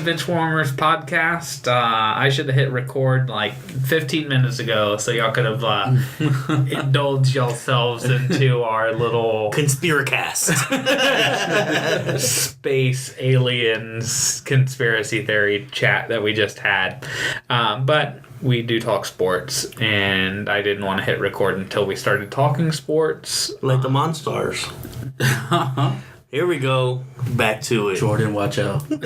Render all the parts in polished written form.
the Benchwarmers podcast. I should have hit record like 15 minutes ago, so y'all could have indulged yourselves into our little Conspiracast. space aliens conspiracy theory chat that we just had. But we do talk sports, and I didn't want to hit record until we started talking sports. Like the Monstars. Here we go. Back to it. Jordan, watch out. No,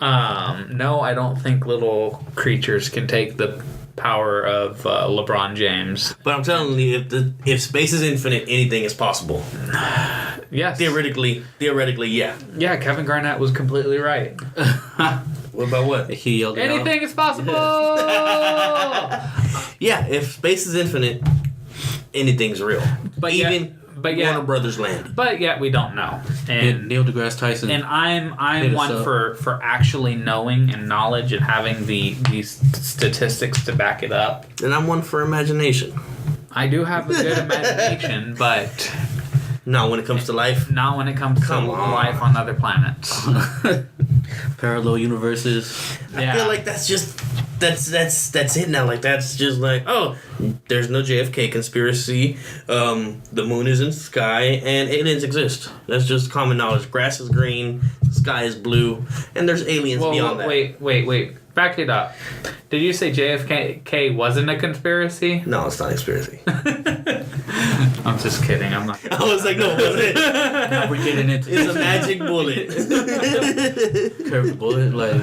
I don't think little creatures can take the power of LeBron James. But I'm telling you, if space is infinite, anything is possible. Yes. Theoretically, yeah. Yeah, Kevin Garnett was completely right. What about what? He yelled it out. Anything is possible! Yeah, if space is infinite, anything's real. But even Warner Brothers land. But yet we don't know. And Neil deGrasse Tyson. And I'm one for actually knowing and knowledge and having these statistics to back it up. And I'm one for imagination. I do have a good imagination, but not when it comes to life. Not when it comes to life on other planets. Parallel universes. I feel like that's it now. Like that's just like, oh, there's no JFK conspiracy. The moon is in the sky and aliens exist. That's just common knowledge. Grass is green, sky is blue, and there's aliens beyond that. Wait. Back it up. Did you say JFK wasn't a conspiracy? No, it's not a conspiracy. I'm just kidding. I'm not. I was like, no, it wasn't. Now we're getting into It's a magic bullet. curved bullet. Like,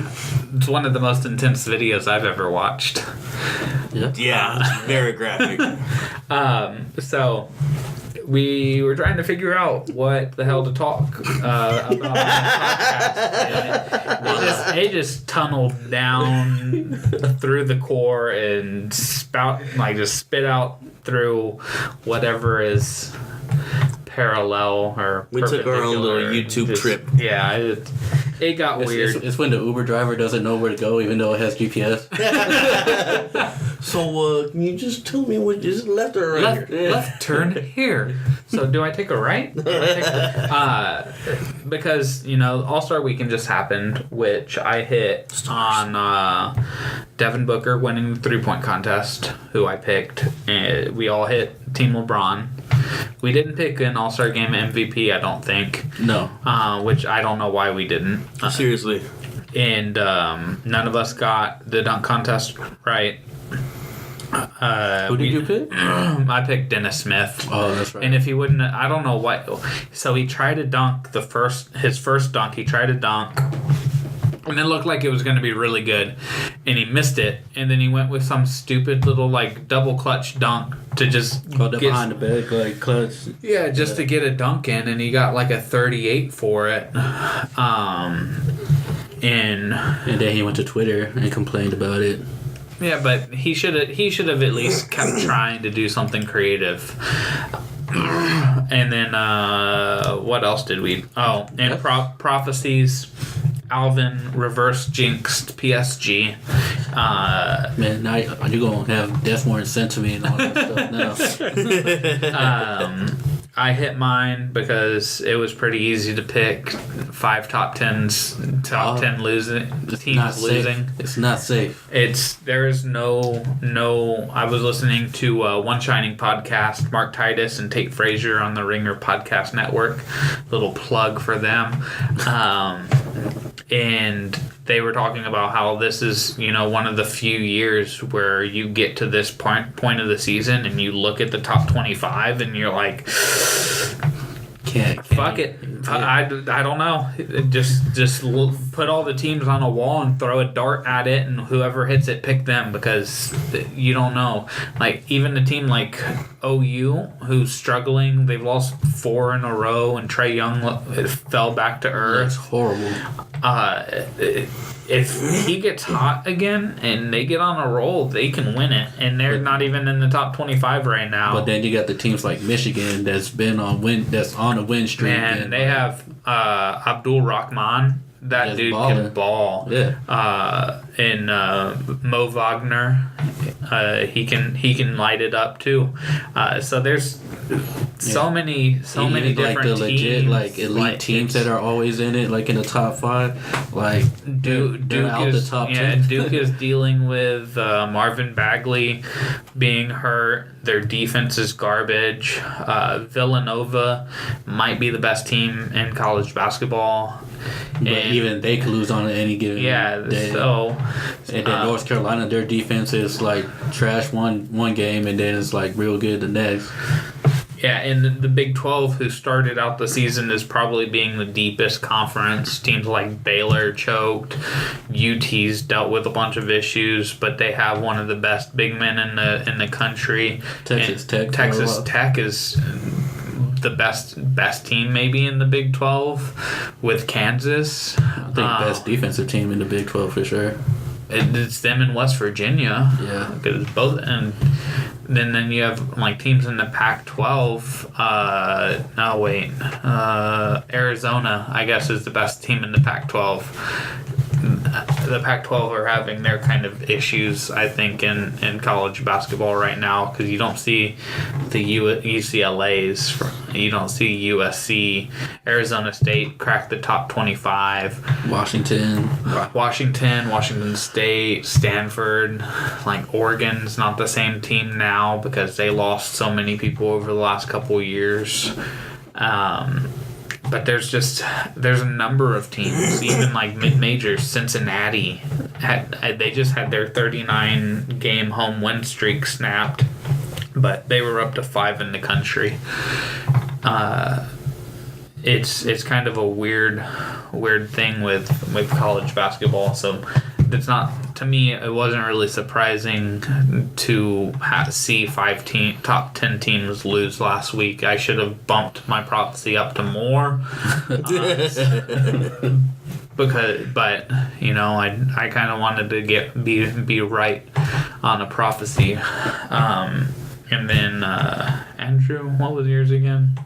It's one of the most intense videos I've ever watched. Yeah, it's very graphic. So we were trying to figure out what the hell to talk about on this podcast. It just tunneled down through the core and spit out through whatever is parallel or we took our own little YouTube trip. Yeah, it got weird. It's when the Uber driver doesn't know where to go, even though it has GPS. So, can you just tell me what is left or right? Left turn here. So do I take a right? Because, All-Star Weekend just happened, which I hit on Devin Booker winning the three-point contest, who I picked. And we all hit Team LeBron. We didn't pick an All-Star Game MVP, I don't think. No. Which I don't know why we didn't. Seriously. And none of us got the dunk contest right. Who did you pick? I picked Dennis Smith. Oh, that's right. And if he wouldn't, I don't know what. So he tried to dunk his first dunk. He tried to dunk, and it looked like it was going to be really good, and he missed it. And then he went with some stupid little double clutch dunk to just get behind the back, like clutch. Yeah, just to get a dunk in, and he got like a 38 for it. And then he went to Twitter and complained about it. Yeah, but he should have at least kept trying to do something creative. And then what else did we? Oh, and Prophecies. Alvin reverse jinxed PSG. Man, now you're gonna have death warrants sent to me and all that stuff now. I hit mine because it was pretty easy to pick 5 top 10 losing teams losing. It's not safe. There's no. I was listening to One Shining podcast, Mark Titus and Tate Frazier on the Ringer Podcast Network. Little plug for them. And they were talking about how this is, one of the few years where you get to this point of the season and you look at the top 25 and you're like, fuck it. I don't know. Just put all the teams on a wall and throw a dart at it, and whoever hits it, pick them, because you don't know. Like, even a team like OU, who's struggling, they've lost 4 in a row, and Trae Young fell back to earth. That's horrible. If he gets hot again and they get on a roll, they can win it, and they're not even in the top 25 right now. But then you got the teams like Michigan that's on a win streak. Man, they have Abdul Rahman. That dude can ball. Yeah. And Mo Wagner. he can light it up too. So there's so many different like the legit teams, like elite teams that are always in it, like in the top 5. Like Duke out is the top 10. Duke is dealing with Marvin Bagley being hurt. Their defense is garbage. Villanova might be the best team in college basketball. But even they could lose on any given day. So and then North Carolina, their defense is like trash one game, and then it's like real good the next. Yeah, and the Big 12, who started out the season as probably being the deepest conference. Teams like Baylor choked. UT's dealt with a bunch of issues, but they have one of the best big men in the country. Texas Tech is the best team maybe in the Big 12 with Kansas. I think best defensive team in the Big 12 for sure. It's them in West Virginia. Yeah, because both, and then you have like teams in the Pac-12. Arizona, I guess, is the best team in the Pac-12. The Pac-12 are having their kind of issues, I think, in college basketball right now, because you don't see the UCLA's, you don't see USC. Arizona State cracked the top 25. Washington State, Stanford, like Oregon's not the same team now because they lost so many people over the last couple of years. But there's a number of teams, even like mid-majors. Cincinnati they just had their 39 game home win streak snapped, but they were up to 5 in the country. It's kind of a weird thing with college basketball. So it's not, to me, it wasn't really surprising to see 5 top 10 teams lose last week. I should have bumped my prophecy up to more. But you know, I kind of wanted to be right on a prophecy. And then Andrew, what was yours again?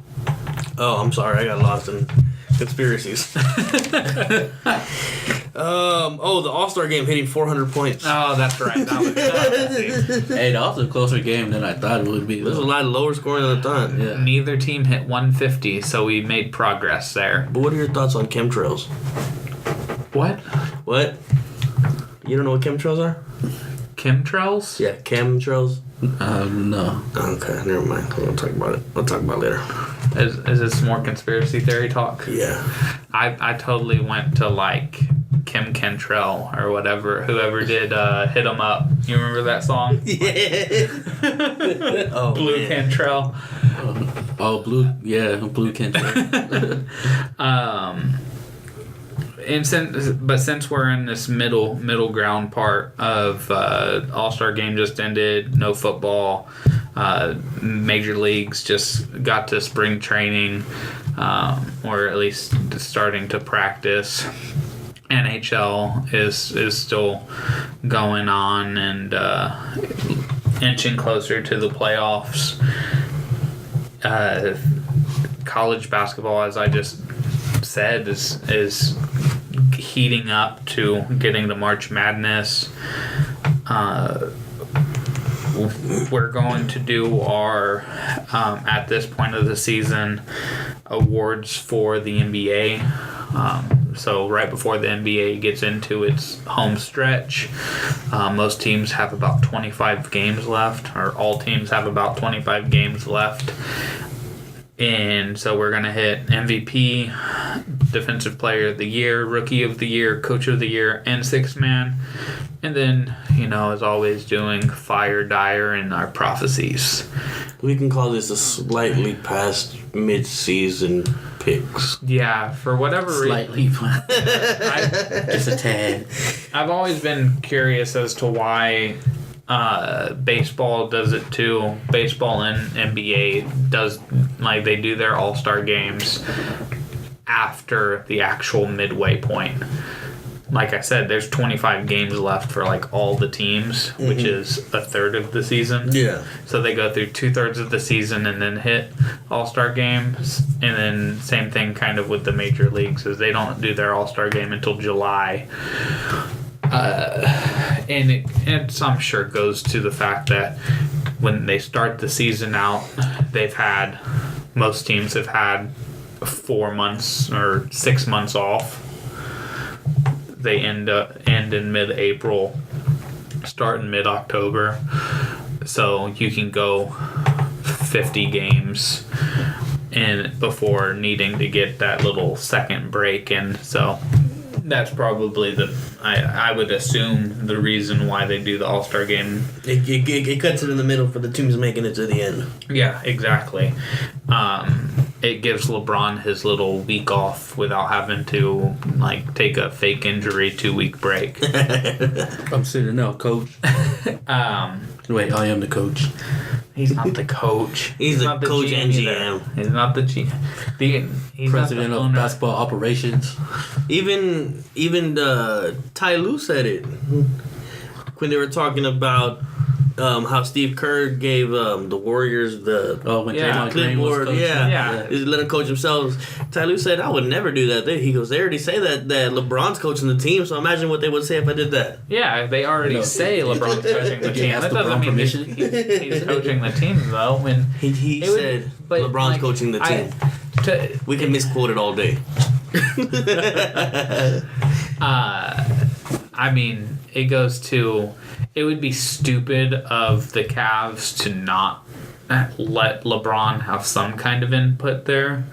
Oh, I'm sorry, I got lost in conspiracies. The All-Star game hitting 400 points. Oh, that's right. That was Hey, that was a closer game than I thought it would be. There's a lot lower scoring than I thought. Yeah. Neither team hit 150, so we made progress there. But what are your thoughts on chemtrails? What? What? You don't know what chemtrails are? Chemtrails? Yeah, chemtrails. No. Okay, never mind. We'll talk about it. We'll talk about it later. Is this more conspiracy theory talk? Yeah. I totally went to like Kim Cantrell or whoever did Hit 'Em Up. You remember that song? Yeah. Oh, Blue man. Cantrell. Blue Cantrell. And since we're in this middle ground part of All-Star game just ended, no football, major leagues just got to spring training, or at least starting to practice. NHL is still going on and inching closer to the playoffs. College basketball, as I just said, is heating up to getting to March Madness. We're going to do our at this point of the season awards for the NBA. So right before the NBA gets into its home stretch, most teams have about 25 games left, or all teams have about 25 games left. And so we're going to hit MVP, Defensive Player of the Year, Rookie of the Year, Coach of the Year, and Sixth Man. And then, you know, as always, doing Fire, Dire, and our prophecies. We can call this a slightly past mid-season picks. Yeah, for whatever reason. Slightly. Just a tad. I've always been curious as to why baseball does it too. Baseball and NBA does, like, they do their all-star games after the actual midway point. Like I said, there's 25 games left for like all the teams, which is a third of the season. Yeah. So they go through 2/3 of the season and then hit all-star games. And then same thing kind of with the major leagues, is they don't do their all-star game until July. and it I'm sure goes to the fact that when they start the season out, most teams have had 4 months or 6 months off. They end in mid-April, start in mid-October, so you can go 50 games and before needing to get that little second break in. So that's probably I would assume the reason why they do the All-Star game. It cuts it in the middle for the teams making it to the end. Yeah, exactly. It gives LeBron his little week off without having to take a fake injury 2-week break. I'm sitting now, coach. Wait, I am the coach. He's not the coach. He's the coach and GM. Either. He's not the GM. He's President not the of owner. basketball operations. Even Ty Lue said it when they were talking about how Steve Kerr gave the Warriors the clipboard. He's let him coach themselves. Ty Lue said, "I would never do that." He goes, "They already say that LeBron's coaching the team, so imagine what they would say if I did that." Yeah, they already say LeBron's coaching the team. That doesn't mean he's coaching the team though. When he said LeBron's coaching the team. We can misquote it all day. I mean, it goes to. It would be stupid of the Cavs to not let LeBron have some kind of input there.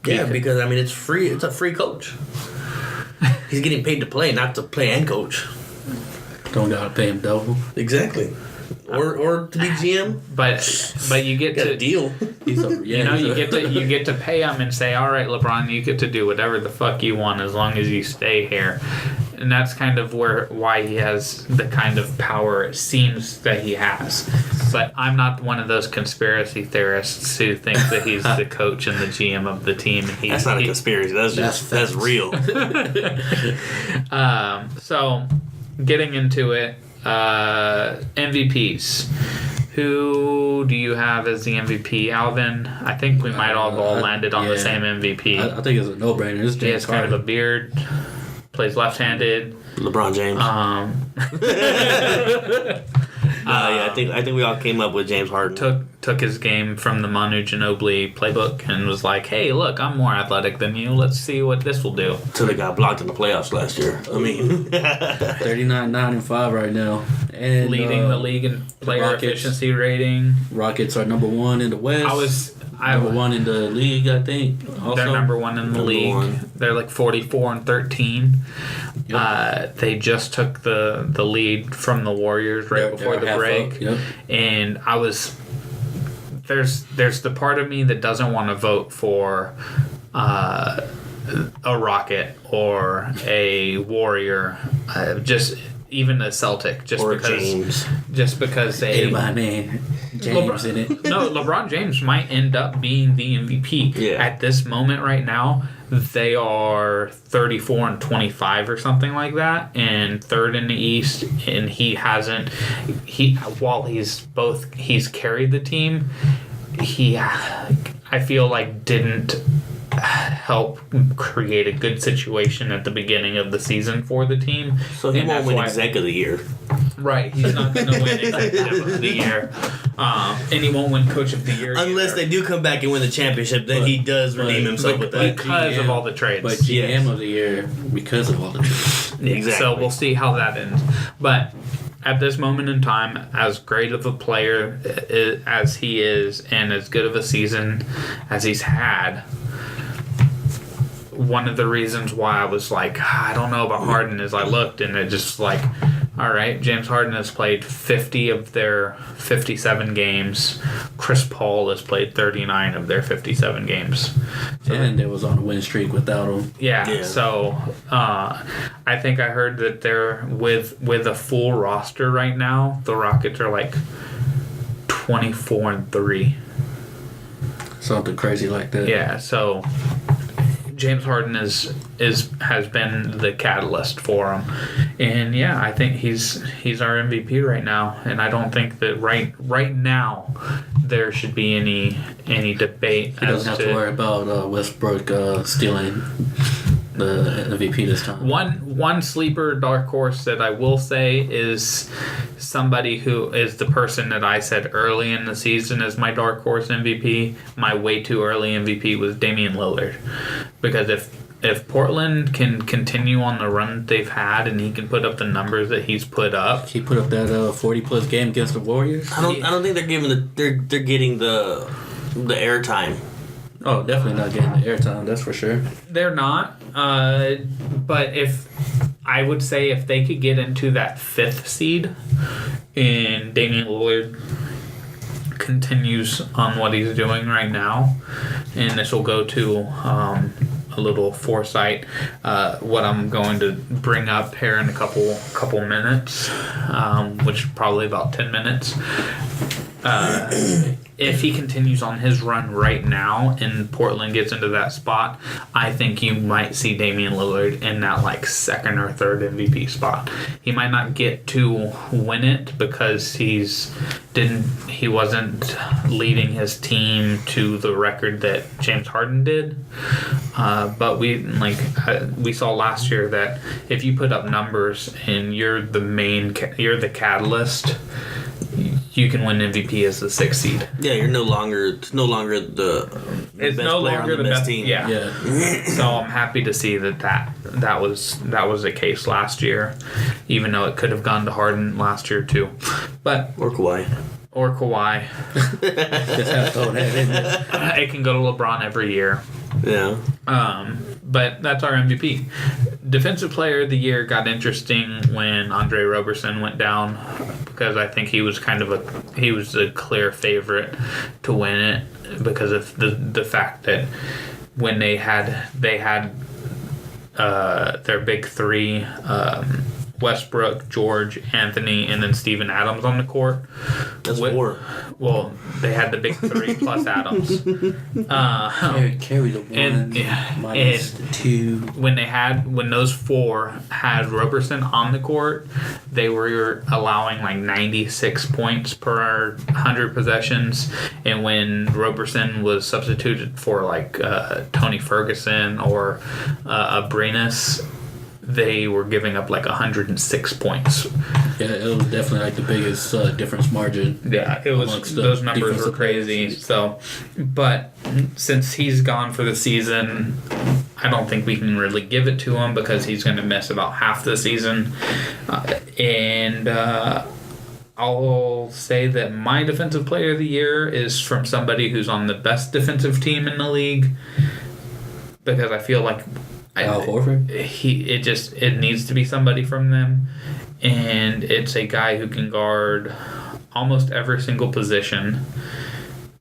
Yeah, because I mean it's free. It's a free coach. He's getting paid to play, not to play and coach. Don't gotta pay him double. Exactly. Or to be GM. But you get got to a deal. You get to pay him and say, all right, LeBron, you get to do whatever the fuck you want as long as you stay here. And that's kind of why he has the kind of power it seems that he has. But I'm not one of those conspiracy theorists who think that he's the coach and the GM of the team. That's not a conspiracy. That's real. So, getting into it, MVPs. Who do you have as the MVP, Alvin? I think we might all landed on the same MVP. I think it's a no-brainer. It's He has kind of a beard. Plays left-handed. LeBron James. I think we all came up with James Harden. Took his game from the Manu Ginobili playbook and was like, "Hey, look, I'm more athletic than you. Let's see what this will do." Till they got blocked in the playoffs last year. I mean, 39-9-5 right now, and leading the league in player efficiency rating. Rockets are number 1 in the West. Number 1 in the league, I think. Also, they're number 1 in the league. They're like 44-13. Yep. They just took the lead from the Warriors before the break. Yep. And I was there's the part of me that doesn't want to vote for a Rocket or a Warrior, just even a Celtic, just because they my man James in it. No, LeBron James might end up being the MVP. Yeah. At this moment right now, they are 34-25 or something like that, and third in the East. And while he's carried the team, I feel like didn't help create a good situation at the beginning of the season for the team. So he won't win exec of the year. Right, he's not going to win executive of the year. And he won't win coach of the year unless they do come back and win the championship, then he does redeem himself with that. Because of all the trades. But GM of the year because of all the trades. Yeah, exactly. So we'll see how that ends. But at this moment in time, as great of a player as he is and as good of a season as he's had, one of the reasons why I was like, I don't know about Harden is I looked and it just like, all right, James Harden has played 50 of their 57 games. Chris Paul has played 39 of their 57 games. So and it was on a win streak without him. Yeah. So I think I heard that they're with a full roster right now. The Rockets are like 24-3. Something crazy like that. Yeah. So James Harden has been the catalyst for him, and yeah, I think he's our MVP right now, and I don't think that right now there should be any debate. He doesn't have to worry about Westbrook stealing the MVP this time. One sleeper dark horse that I will say is somebody who is the person that I said early in the season as my dark horse MVP. My way too early MVP was Damian Lillard, because if Portland can continue on the run they've had and he can put up the numbers that he's put up, He put up that 40-plus game against the Warriors. I don't think they're getting the airtime. Oh, definitely not getting the airtime. That's for sure. they're not. But I would say if they could get into that 5th seed and Damian Lillard continues on what he's doing right now, and this will go to a little foresight, what I'm going to bring up here in a couple minutes, which is probably about 10 minutes. If he continues on his run right now and Portland gets into that spot, I think you might see Damian Lillard in that like 2nd or 3rd MVP spot. He might not get to win it because he wasn't leading his team to the record that James Harden did. But we saw last year that if you put up numbers and you're the catalyst, you can win MVP as the 6th seed. Yeah, it's no longer the best player on the best team. Yeah. So I'm happy to see that was the case last year, even though it could have gone to Harden last year too. But Or Kawhi. Just have to throw that in there. It can go to LeBron every year. Yeah. But that's our MVP. Defensive Player of the Year got interesting when Andre Roberson went down, because I think he was a clear favorite to win it because of the fact that when they had their big 3, Westbrook, George, Anthony, and then Steven Adams on the court. That's 4. Well, they had the big 3 plus Adams. Carry the 1 minus the 2. When those 4 had Roberson on the court, they were allowing like 96 points per 100 possessions. And when Roberson was substituted for like Tony Ferguson or Abrinas, they were giving up like 106 points. Yeah, it was definitely like the biggest difference margin. Yeah, it was. Those numbers were crazy. So, but since he's gone for the season, I don't think we can really give it to him because he's going to miss about half the season. I'll say that my Defensive Player of the Year is from somebody who's on the best defensive team in the league, because I feel like Al Horford? It needs to be somebody from them, and it's a guy who can guard almost every single position,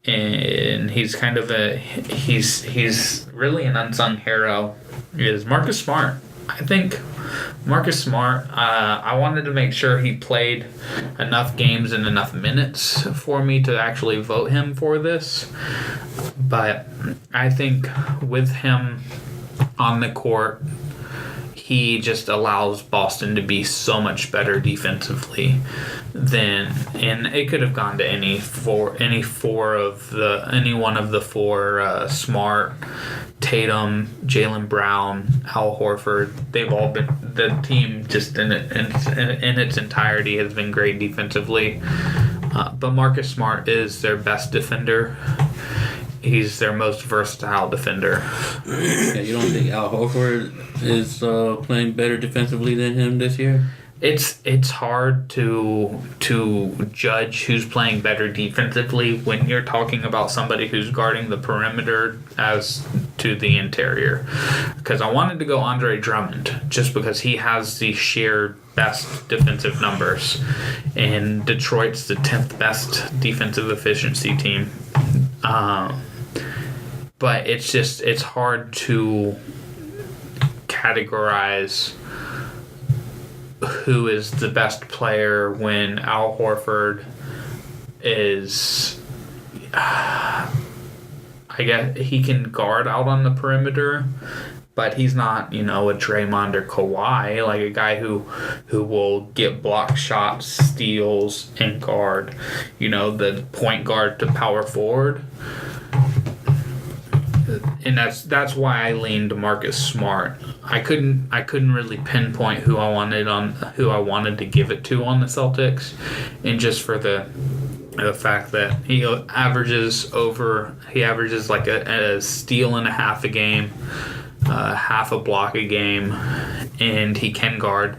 and he's kind of he's really an unsung hero. Is Marcus Smart. I think Marcus Smart, I wanted to make sure he played enough games and enough minutes for me to actually vote him for this, but I think with him on the court, he just allows Boston to be so much better defensively and it could have gone to any one of the 4, Smart, Tatum, Jaylen Brown, Al Horford. They've all been, the team just in its entirety has been great defensively. But Marcus Smart is their best defender. He's their most versatile defender. Yeah, you don't think Al Horford is playing better defensively than him this year? It's hard to judge who's playing better defensively when you're talking about somebody who's guarding the perimeter as to the interior. Because I wanted to go Andre Drummond just because he has the sheer best defensive numbers, and Detroit's the 10th best defensive efficiency team. But it's hard to categorize who is the best player when Al Horford is, I guess he can guard out on the perimeter, but he's not, a Draymond or Kawhi, like a guy who will get block shots, steals, and guard, the point guard to power forward. and that's why I leaned Marcus Smart. I couldn't really pinpoint who I wanted to give it to on the Celtics, and just for the fact that he averages like a steal and a half a game, half a block a game, and he can guard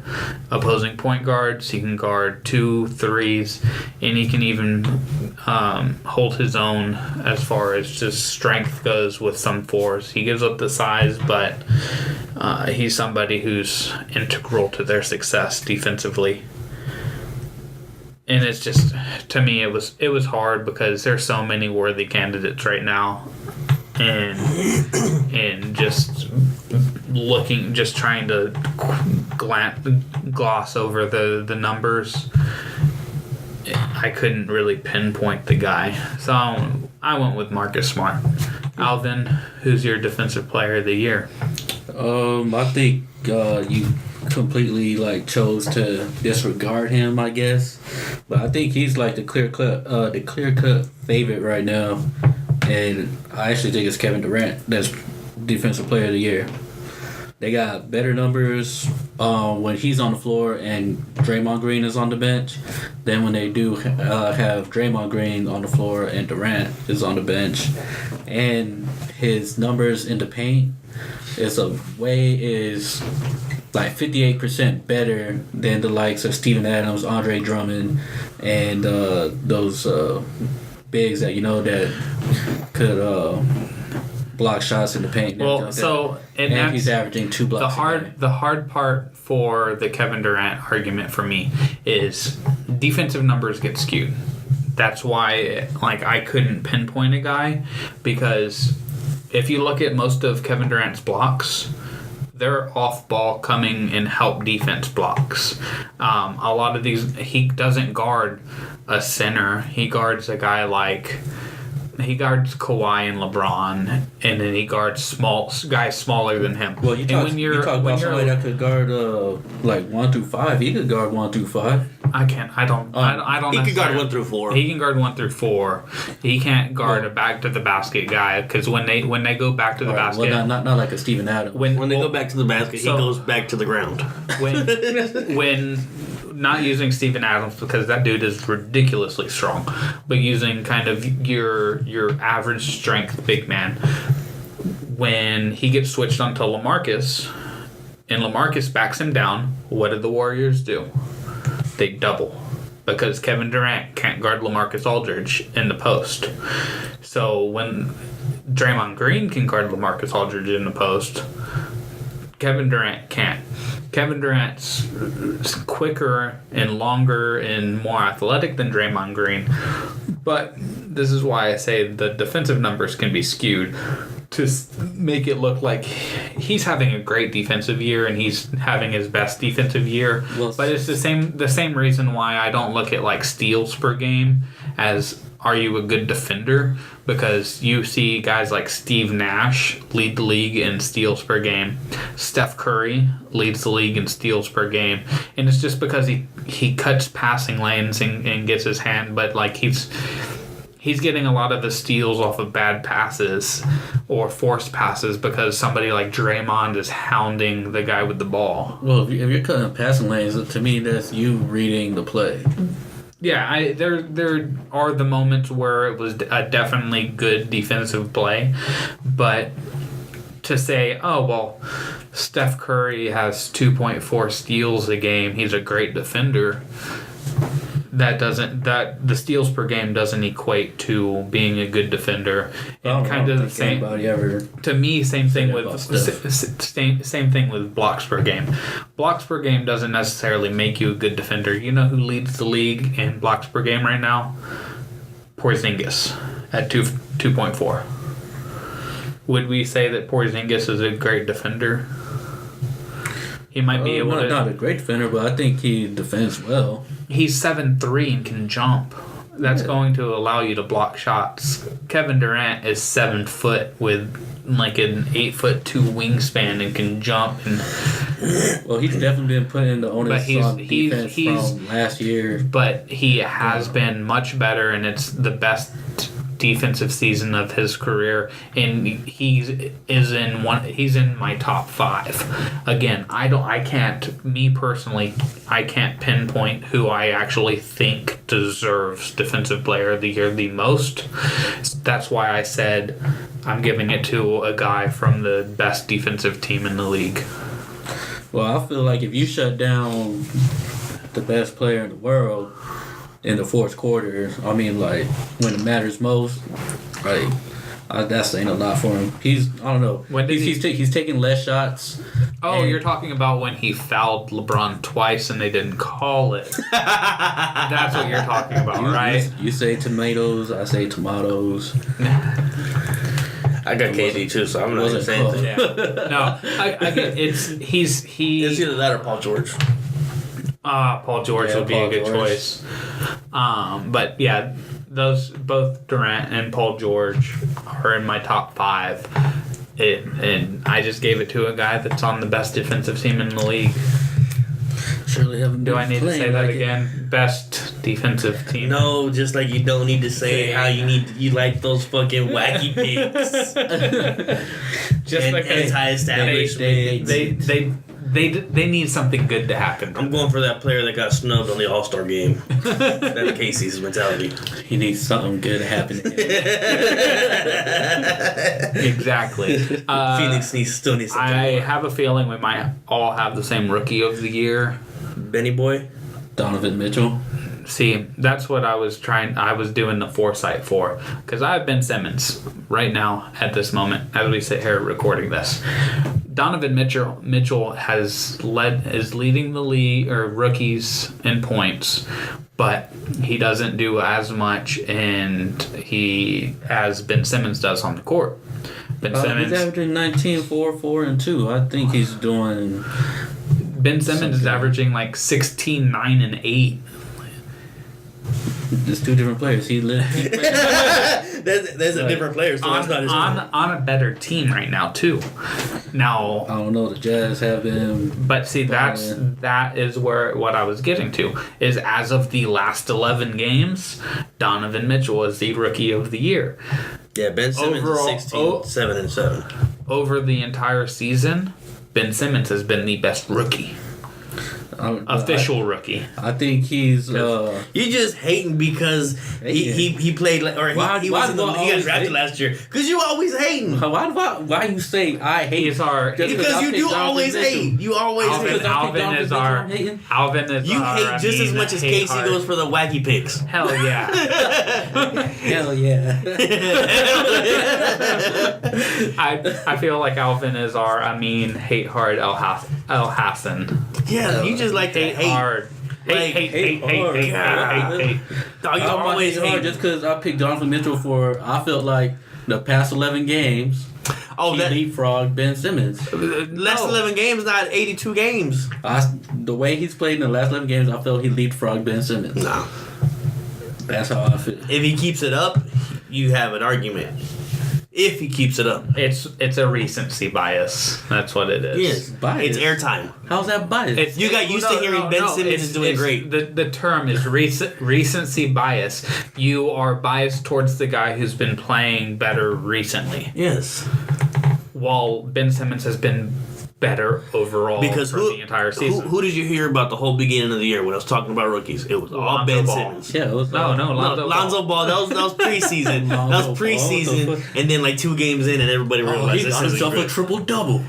opposing point guards. He can guard 2 3s, and he can even hold his own as far as just strength goes with some 4s. He gives up the size, but he's somebody who's integral to their success defensively. And it's just, to me, it was hard because there's so many worthy candidates right now, and just trying to gloss over the numbers. I couldn't really pinpoint the guy, so I went with Marcus Smart. Alvin, who's your defensive player of the year? I think you completely chose to disregard him, I guess. But I think he's like the clear cut favorite right now, and I actually think it's Kevin Durant that's defensive player of the year. They got better numbers when he's on the floor and Draymond Green is on the bench than when they do have Draymond Green on the floor and Durant is on the bench. And his numbers in the paint is like 58% better than the likes of Steven Adams, Andre Drummond, and those bigs that that could block shots in the paint. Well, so and he's averaging 2 blocks. The hard part for the Kevin Durant argument for me is defensive numbers get skewed. That's why I couldn't pinpoint a guy, because if you look at most of Kevin Durant's blocks, they're off ball coming and help defense blocks. A lot of these, he doesn't guard a center. He guards a guy he guards Kawhi and LeBron, and then he guards guys smaller than him. Well, you talk about somebody that could guard 1 through 5. He could guard 1 through 5. I can't. I don't. He can guard 1 through 4. He can guard 1 through 4. He can't guard a back to the basket guy, because when they go back to the basket, well, not like a Steven Adams. When they go back to the basket, he goes back to the ground. When not using Steven Adams, because that dude is ridiculously strong, but using kind of your average strength big man, when he gets switched onto LaMarcus and LaMarcus backs him down, what did the Warriors do? They double, because Kevin Durant can't guard LaMarcus Aldridge in the post. So when Draymond Green can guard LaMarcus Aldridge in the post, Kevin Durant can't. Kevin Durant's quicker and longer and more athletic than Draymond Green. But this is why I say the defensive numbers can be skewed to make it look like he's having a great defensive year and he's having his best defensive year. But it's the same reason why I don't look at steals per game as, are you a good defender? Because you see guys like Steve Nash lead the league in steals per game. Steph Curry leads the league in steals per game. And it's just because he cuts passing lanes and gets his hand, but he's getting a lot of the steals off of bad passes or forced passes because somebody like Draymond is hounding the guy with the ball. Well, if you're cutting passing lanes, to me that's you reading the play. Yeah, there are the moments where it was a definitely good defensive play, but to say, oh, well, Steph Curry has 2.4 steals a game, he's a great defender, that the steals per game doesn't equate to being a good defender. And kind of the same. To me, same thing with blocks per game. Blocks per game doesn't necessarily make you a good defender. You know who leads the league in blocks per game right now? Porzingis at 2.4. Would we say that Porzingis is a great defender? He might be able to. Not a great defender, but I think he defends well. He's 7'3" and can jump. That's going to allow you to block shots. Kevin Durant is 7 foot with an 8'2" wingspan and can jump. Well, he's definitely been putting the onus on defense from last year. But he has been much better, and it's the best defensive season of his career, and he's in my top 5. Again, I can't pinpoint who I actually think deserves Defensive Player of the Year the most. That's why I said I'm giving it to a guy from the best defensive team in the league. Well, I feel like if you shut down the best player in the world in the fourth quarter, I mean, like, when it matters most, like, that's saying a lot for him. I don't know. He's taking less shots. Oh, you're talking about when he fouled LeBron twice and they didn't call it. That's what you're talking about, right? You say tomatoes, I say tomatoes. I got KD too, so I'm not even saying anything. Yeah. No, I get he's It's either that or Paul George. Paul George would be a good choice. But yeah, those both Durant and Paul George are in my top 5. And I just gave it to a guy that's on the best defensive team in the league. Surely haven't. Do I need to say that again? Best defensive team. No, just like you don't need to say how you like those fucking wacky picks. Just and like anti-establishment. They need something good to happen. I'm going for that player that got snubbed on the All-Star game. That's Casey's mentality. He needs something good to happen to him. Exactly. Phoenix still needs something I more. have a feeling we might all have the same Rookie of the Year. Benny Boy? Donovan Mitchell. See, that's what I was doing the foresight for. Because I have Ben Simmons right now at this moment, as we sit here recording this. Donovan Mitchell is leading the league or rookies in points, but he doesn't do as much as Ben Simmons does on the court. He's averaging 19, 4, 4, and 2. I think he's doing. Ben Simmons is averaging like 16, 9, and 8. There's two different players. There's a different player, so that's not his fault. On a better team right now too. Now I don't know. The Jazz have him, but see that is where what I was getting to is as of the last 11 games, Donovan Mitchell is the Rookie of the Year. Yeah, Ben Simmons is 16, 7 and 7. Over the entire season, Ben Simmons has been the best rookie. Official rookie. I think he's. You just hating because he played or he got drafted last year. Because you always hating. Why you say I hate? Because you do always hate. You always hate. Alvin is you hate just as much as Casey goes for the wacky picks. Hell yeah. Hell yeah. I feel like Alvin is our hate hard El Hassan. Yeah, you just like to hate hard. Hate. Dog, you always hate. Just because I picked Donovan Mitchell I felt like the past 11 games. He leapfrogged Ben Simmons. Last 11 games, not 82 games. The way he's played in the last 11 games, I felt he leapfrogged Ben Simmons. No. That's how I feel. If he keeps it up, you have an argument. If he keeps it up. It's a recency bias. That's what it is. Yes, bias. It's airtime. How's that bias? You got used to hearing Ben Simmons is doing great. The term is recency bias. You are biased towards the guy who's been playing better recently. Yes. While Ben Simmons has been better overall because for the entire season. Who did you hear about the whole beginning of the year when I was talking about rookies? It was all Ben Simmons. Yeah, it was Lonzo Ball. That was preseason. That was preseason, and then like 2 games in, and everybody realized he got himself a triple double.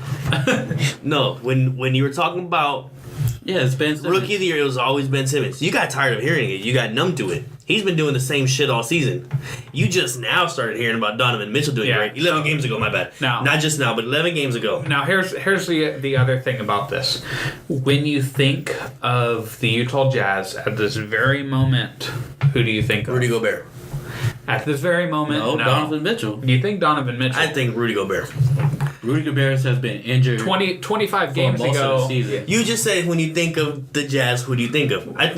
No, when you were talking about it's Ben Simmons. Rookie of the Year, it was always Ben Simmons. You got tired of hearing it. You got numb to it. He's been doing the same shit all season. You just now started hearing about Donovan Mitchell doing great. 11 games ago, my bad. Now, not just now, but 11 games ago. Now, here's the other thing about this. When you think of the Utah Jazz at this very moment, who do you think of? Rudy Gobert. At this very moment, no. Donovan Mitchell. You think Donovan Mitchell? I think Rudy Gobert. Rudy Gobert has been injured 25 games ago. You just said when you think of the Jazz, who do you think of? I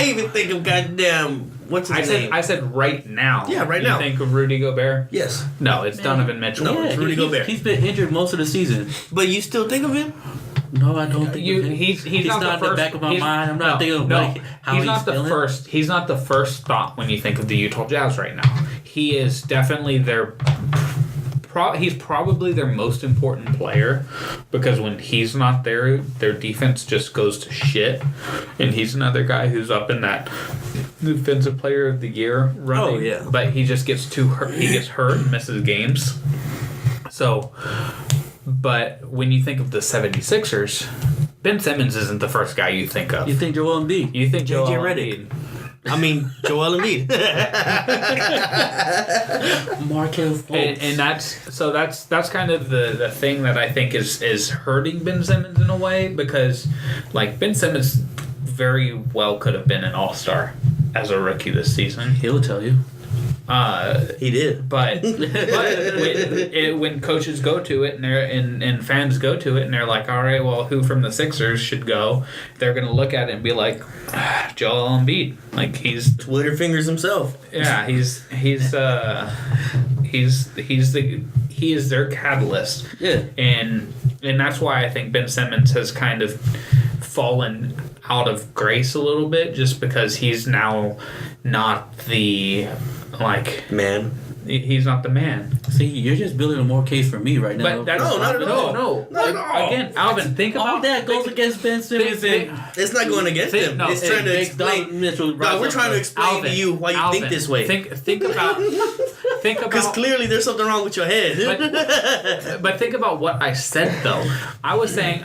even think of goddamn what's his name? I said right now. Yeah, right now. You think of Rudy Gobert? Yes. No, it's Donovan Mitchell. No, it's Rudy Gobert. He's been injured most of the season. But you still think of him? No, I don't think he's not in the the first, back of my mind. I'm not thinking of like how he's not the feeling. first. He's not the first thought when you think of the Utah Jazz right now. He is definitely their. He's probably their most important player because when he's not there, their defense just goes to shit. And he's another guy who's up in that defensive player of the year running. Oh, yeah. But he just gets too hurt. He gets hurt and misses games. So, but when you think of the 76ers, Ben Simmons isn't the first guy you think of. You think Joel Embiid? You think Joel Redick. Embiid. I mean, Joel Embiid. Markel Fultz. And that's kind of the thing that I think is hurting Ben Simmons in a way because like Ben Simmons very well could have been an all-star as a rookie this season. He'll tell you. He did. But when coaches go to it and fans go to it and they're like, all right, well, who from the Sixers should go? They're gonna look at it and be like, Joel Embiid. Like he's Twitter fingers himself. Yeah, he is their catalyst. Yeah. And that's why I think Ben Simmons has kind of fallen out of grace a little bit just because he's now not the man. He's not the man. See, you're just building a more case for me right now. But that's No, not at all. No. Not at all. Again, Alvin, think about all that goes against Ben Simmons. It's not going against him. No, it's trying to explain. Mitchell. No, we're trying to explain to you why you think this way. Think about Because clearly there's something wrong with your head. but think about what I said though. I was saying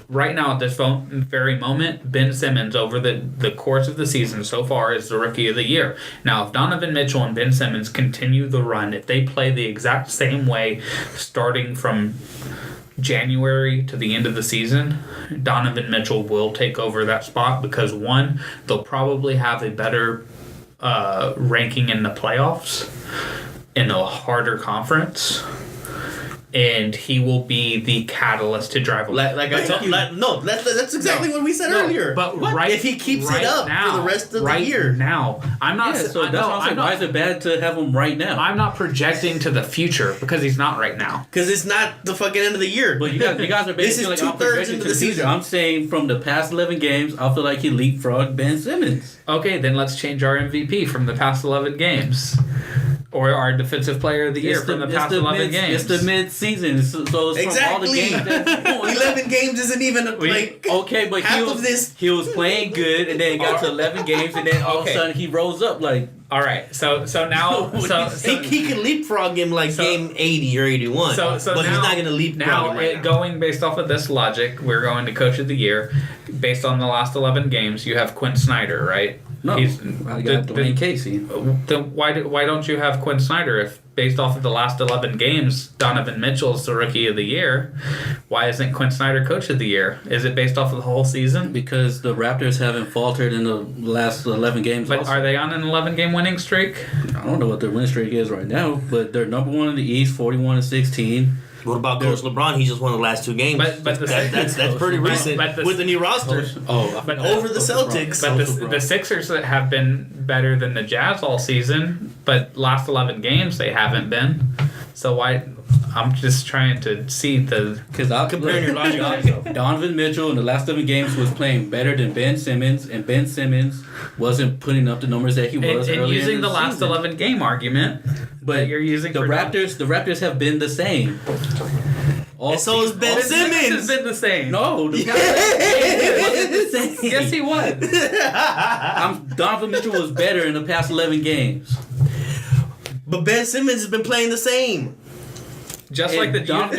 right now at this very moment, Ben Simmons over the course of the season so far is the rookie of the year. Now, if Donovan Mitchell and Ben Simmons continue the run, if they play the exact same way starting from January to the end of the season, Donovan Mitchell will take over that spot because one, they'll probably have a better ranking in the playoffs in a harder conference. And he will be the catalyst to drive them. Like I told you. That's exactly what we said earlier. But if he keeps it up for the rest of the year. Now, I'm not. Yeah, so that's what I'm saying. Why is it bad to have him right now? I'm not projecting to the future because he's not right now. Because it's not the fucking end of the year. But you guys are basically this is like 2/3 into the season. I'm saying from the past 11 games, I feel like he leapfrogged Ben Simmons. Okay, then let's change our MVP from the past 11 games. Or our defensive player of the year from the past 11 games. It's the mid-season, so it's from all the games. 11 games isn't even okay, but half of this. He was playing good, and then it got to 11 games, and then all of a sudden he rose up like. All right, so now he can leapfrog him game 80 or 81. But now, he's not gonna leapfrog him right now. Going based off of this logic, we're going to Coach of the Year based on the last 11 games. You have Quinn Snyder, right? No, I got Dwayne Casey. Then why don't you have Quinn Snyder if based off of the last 11 games, Donovan Mitchell's the Rookie of the Year? Why isn't Quinn Snyder Coach of the Year? Is it based off of the whole season? Because the Raptors haven't faltered in the last 11 games. But are they on an 11-game winning streak? I don't know what their winning streak is right now, but they're number one in the East, 41-16. What about Coach LeBron? He just won the last 2 games. But that's pretty recent with the new roster. But over the Celtics. But the Sixers that have been better than the Jazz all season, but last 11 games they haven't been. So why? I'm just trying to see because I'll compare your logic. Donovan Mitchell in the last 7 games was playing better than Ben Simmons, and Ben Simmons wasn't putting up the numbers that he was. And using the last season. 11 game argument, but you're using the Raptors. The Raptors have been the same. And so has Ben Simmons. Has been the same. No, the wasn't the same. Yes, he was. Donovan Mitchell was better in the past 11 games. But Ben Simmons has been playing the same. Just like the Jazz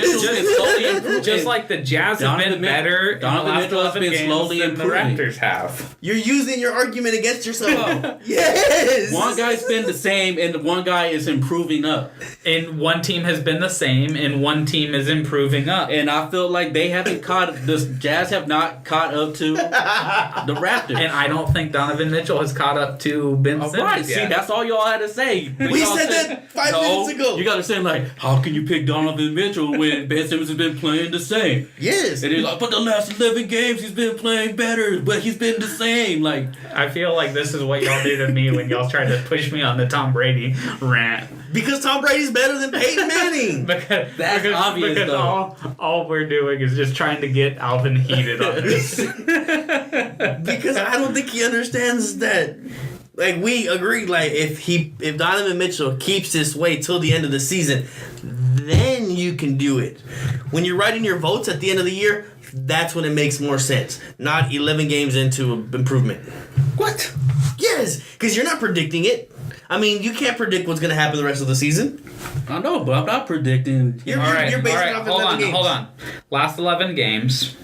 have been better in the last 11 games than the Raptors have. You're using your argument against yourself. Yes. One guy's been the same, and one guy is improving up. And one team has been the same, and one team is improving up. And I feel like they haven't the Jazz have not caught up to the Raptors. And I don't think Donovan Mitchell has caught up to Ben Simmons right. yet. See, that's all y'all had to say. We said that 5 minutes ago. You got to say, like, how can you pick Donovan Mitchell when Ben Simmons has been playing the same? Yes. And he's like, but the last 11 games he's been playing better, but he's been the same. Like, I feel like this is what y'all do to me when y'all try to push me on the Tom Brady rant. Because Tom Brady's better than Peyton Manning. That's obvious, because though. all we're doing is just trying to get Alvin heated on this. Because I don't think he understands that. Like, we agreed, like, if Donovan Mitchell keeps this way till the end of the season, then you can do it. When you're writing your votes at the end of the year, that's when it makes more sense. Not 11 games into improvement. What? Yes, because you're not predicting it. I mean, you can't predict what's going to happen the rest of the season. I know, but I'm not predicting. You're basing it off 11 games. Hold on. Last 11 games.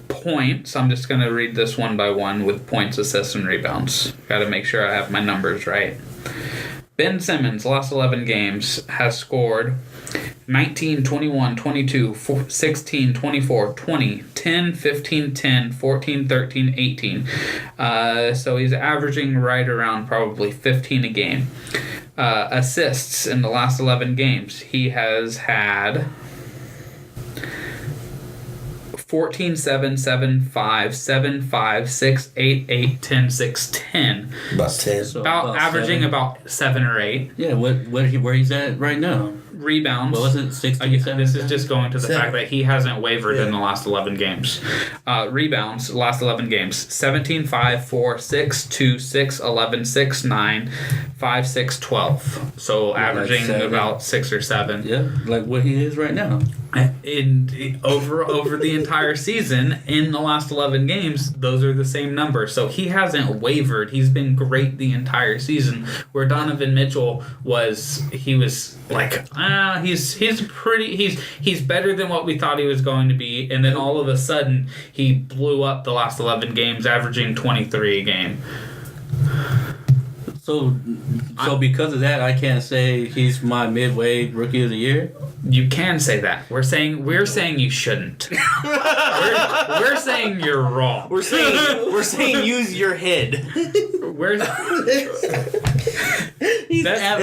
Points. I'm just going to read this one by one with points, assists, and rebounds. Got to make sure I have my numbers right. Ben Simmons, last 11 games, has scored 19, 21, 22, 16, 24, 20, 10, 15, 10, 14, 13, 18. So he's averaging right around probably 15 a game. Assists in the last 11 games. He has had 14, 7, 7, 5, 7, 5, 6, 8, 8, 10, 6, 10. About 10. So About averaging 7. about 7 or 8. Yeah, where he's at right now? Rebounds. What was it? 16, Again, 7? this is just going to the 7. fact that he hasn't wavered in the last 11 games. Rebounds, last 11 games. 17, 5, 4, 6, 2, 6, 11, 6, 9, 5, 6, 12. So Like averaging 7. about 6 or 7. Yeah, like what he is right now. Over the entire season, in the last 11 games, those are the same numbers. So he hasn't wavered. He's been great the entire season. Where Donovan Mitchell was like, he's better than what we thought he was going to be, and then all of a sudden he blew up the last 11 games, averaging 23 a game. So because of that, I can't say he's my midway rookie of the year. You can say that. We're saying you shouldn't. we're saying you're wrong. We're saying use your head.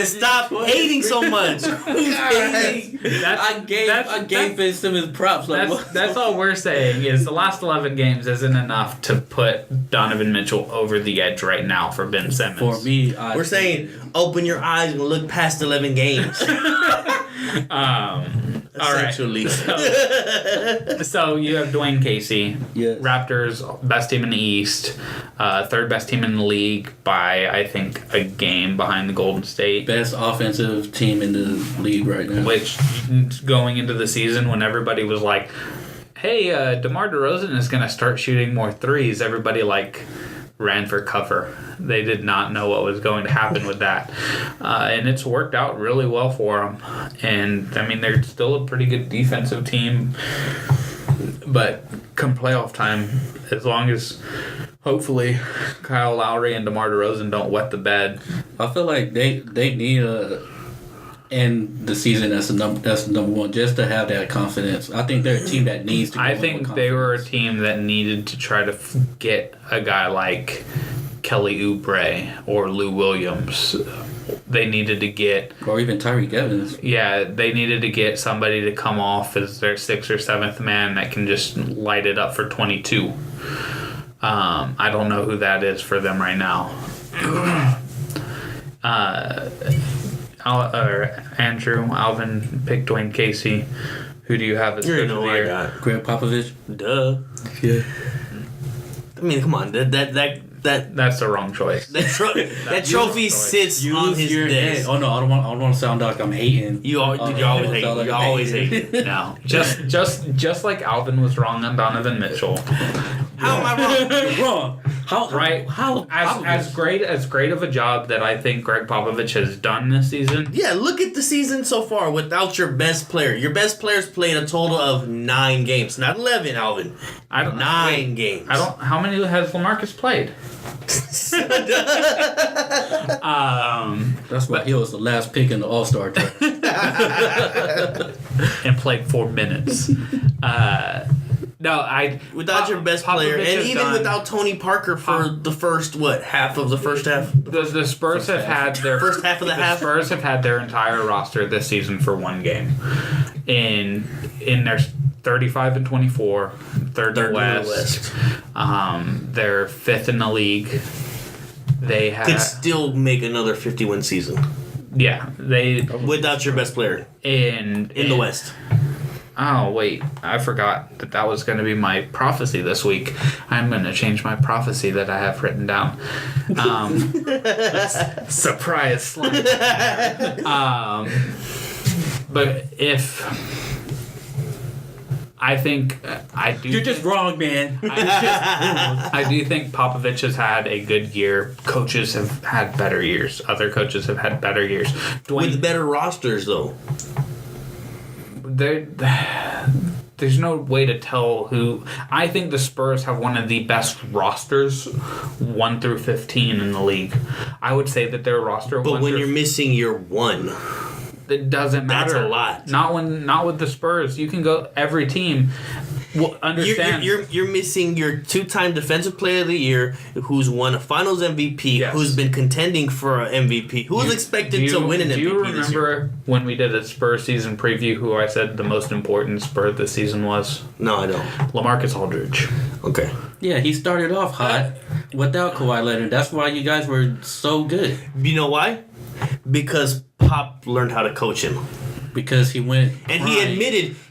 Stop hating so much. I gave Ben Simmons props. That's all we're saying is the last 11 games isn't enough to put Donovan Mitchell over the edge right now for Ben Simmons. For me, we're saying open your eyes and look past 11 games. Essentially. All right. So you have Dwayne Casey. Yes. Raptors, best team in the East. Third best team in the league by, I think, a game behind the Golden State. Best offensive team in the league right now. Which, going into the season when everybody was like, hey, DeMar DeRozan is going to start shooting more threes, everybody, ran for cover. They did not know what was going to happen with that. And it's worked out really well for them. And, I mean, they're still a pretty good defensive team. But come playoff time, as long as, hopefully, Kyle Lowry and DeMar DeRozan don't wet the bed. I feel like they need end the season as number one just to have that confidence. I think they're a team that needs to. I think they were a team that needed to try to get a guy like Kelly Oubre or Lou Williams. They needed to get, or even Tyreek Evans. Yeah, they needed to get somebody to come off as their 6th or 7th man that can just light it up for 22. I don't know who that is for them right now. Andrew, Alvin picked Dwayne Casey. Who do you have as coach of the year? I got Greg Popovich. Duh. Yeah. I mean, come on. That's the wrong choice. That trophy sits on his desk. Head. Oh no, I don't want to sound like I'm hating. You always hate. No, just like Alvin was wrong on Donovan Mitchell. How am I wrong? You're wrong. How as great of a job that I think Greg Popovich has done this season. Yeah, look at the season so far without your best player. Your best player's played a total of 9 games, not 11, Alvin. I don't 9 games. How many has LaMarcus played? That's why he was the last pick in the All-Star draft. And played 4 minutes. Without your best player, and even without Tony Parker for the first half of the first half. The Spurs have had their first half of the half. Spurs have had their entire roster this season for 1 game, in their 35 and 24, third in the West. They're 5th in the league. They could still make another 50-win season. Yeah, they without your best player in the West. Oh wait, I forgot that was going to be my prophecy this week. I'm going to change my prophecy that I have written down. Surprise slime. But if I think I do, You're just wrong, man. I do think Popovich has had a good year. Coaches have had better years. Other coaches have had better years. With better rosters, though. There's no way to tell who. I think the Spurs have one of the best rosters, 1 through 15 in the league. I would say that their roster. But when you're missing your one, it doesn't matter. That's a lot. Not with the Spurs. You can go every team. Well, understand. You're missing your 2-time Defensive Player of the Year, who's won a Finals MVP, yes. who's been contending for an MVP, who's expected to win an MVP. Do you this year. remember when we did a Spurs season preview? Who I said the most important Spur this season was? No, I don't. LaMarcus Aldridge. Okay. Yeah, he started off hot without Kawhi Leonard. That's why you guys were so good. You know why? Because Pop learned how to coach him. Because he went and crying.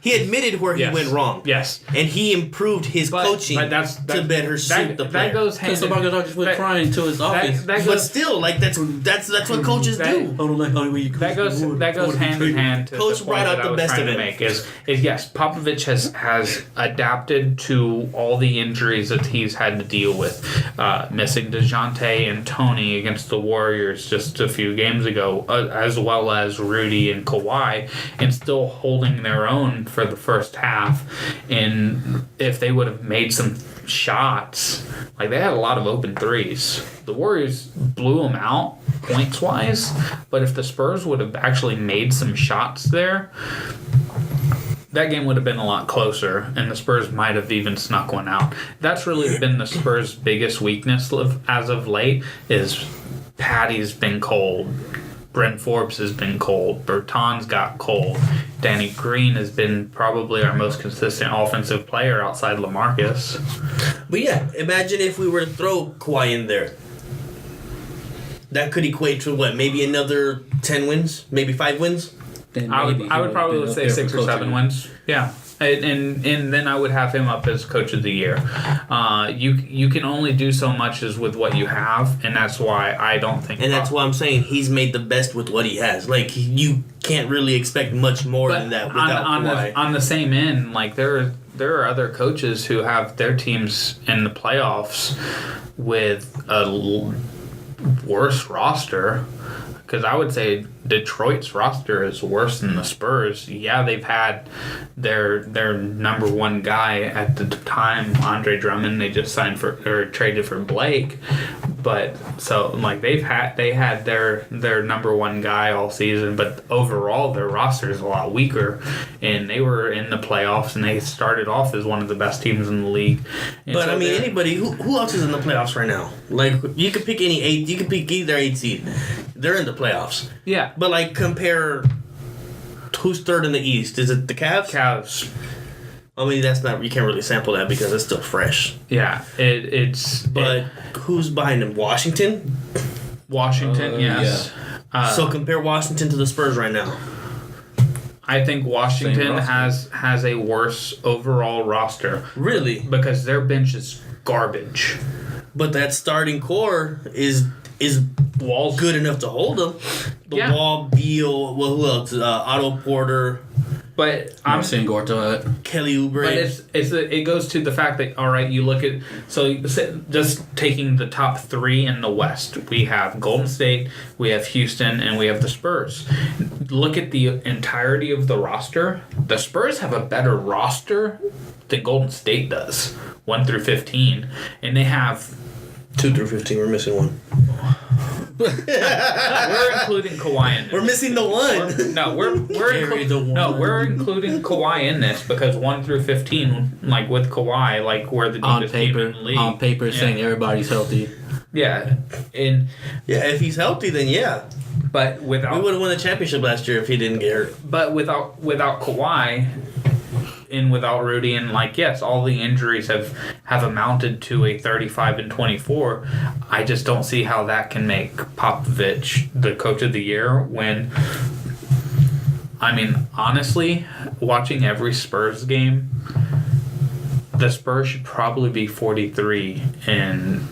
he admitted where he went wrong. Yes. And he improved his coaching to better suit the player. That goes hand in hand. Because just went crying to his office. But still, like that's what coaches do. That goes hand in hand to Coach the brought point out that I the was best trying of to it. make is yes, Popovich has adapted to all the injuries that he's had to deal with. Missing DeJounte and Tony against the Warriors just a few games ago, as well as Rudy and Kawhi, and still holding their own for the first half. And if they would have made some shots, like they had a lot of open threes. The Warriors blew them out points wise, but if the Spurs would have actually made some shots there, that game would have been a lot closer, and the Spurs might have even snuck one out. That's really been the Spurs' biggest weakness as of late, is Patty's been cold. Brent Forbes has been cold. Bertans got cold. Danny Green has been probably our most consistent offensive player outside LaMarcus. But yeah, imagine if we were to throw Kawhi in there. That could equate to what? Maybe another 10 wins? Maybe 5 wins? I would probably say 6 or 7 wins. Yeah. And then I would have him up as coach of the year. You can only do so much as with what you have, and that's why I don't think. And that's why I'm saying he's made the best with what he has. Like you can't really expect much more than that without Kawhi. On the same end, like there are other coaches who have their teams in the playoffs with a worse roster. Because I would say Detroit's roster is worse than the Spurs. Yeah, they've had their number one guy at the time, Andre Drummond. They just signed or traded for Blake, but so like they had their number one guy all season. But overall, their roster is a lot weaker, and they were in the playoffs and they started off as one of the best teams in the league. And but so I mean, anybody who else is in the playoffs right now? Like you could pick any 8. You could pick either 8 seed. They're in the playoffs. Yeah. But, like, compare who's third in the East. Is it the Cavs? Cavs. I mean, that's not... You can't really sample that because it's still fresh. Yeah. It's... But who's behind them? Washington? Washington, yes. Yeah. So compare Washington to the Spurs right now. I think Washington has a worse overall roster. Really? Because their bench is garbage. But that starting core is Wall's good enough to hold them. Wall, Beal, well, who else? Otto Porter. But I'm saying Gortat, Kelly Oubre. But it goes to the fact that, all right, you look at, so just taking the top 3 in the West, we have Golden State, we have Houston, and we have the Spurs. Look at the entirety of the roster. The Spurs have a better roster than Golden State does, 1 through 15, and they have 2 through 15. We're missing one. We're including Kawhi in this. We're missing the one. We're including Kawhi in this because 1 through 15, like with Kawhi, like we're the deepest team in the league. On paper, saying everybody's healthy. Yeah, if he's healthy, then yeah. But without, we would have won the championship last year if he didn't get hurt. But without Kawhi, in without Rudy, and like yes, all the injuries have amounted to a 35-24. I just don't see how that can make Popovich the coach of the year when. I mean, honestly, watching every Spurs game, the Spurs should probably be 43 and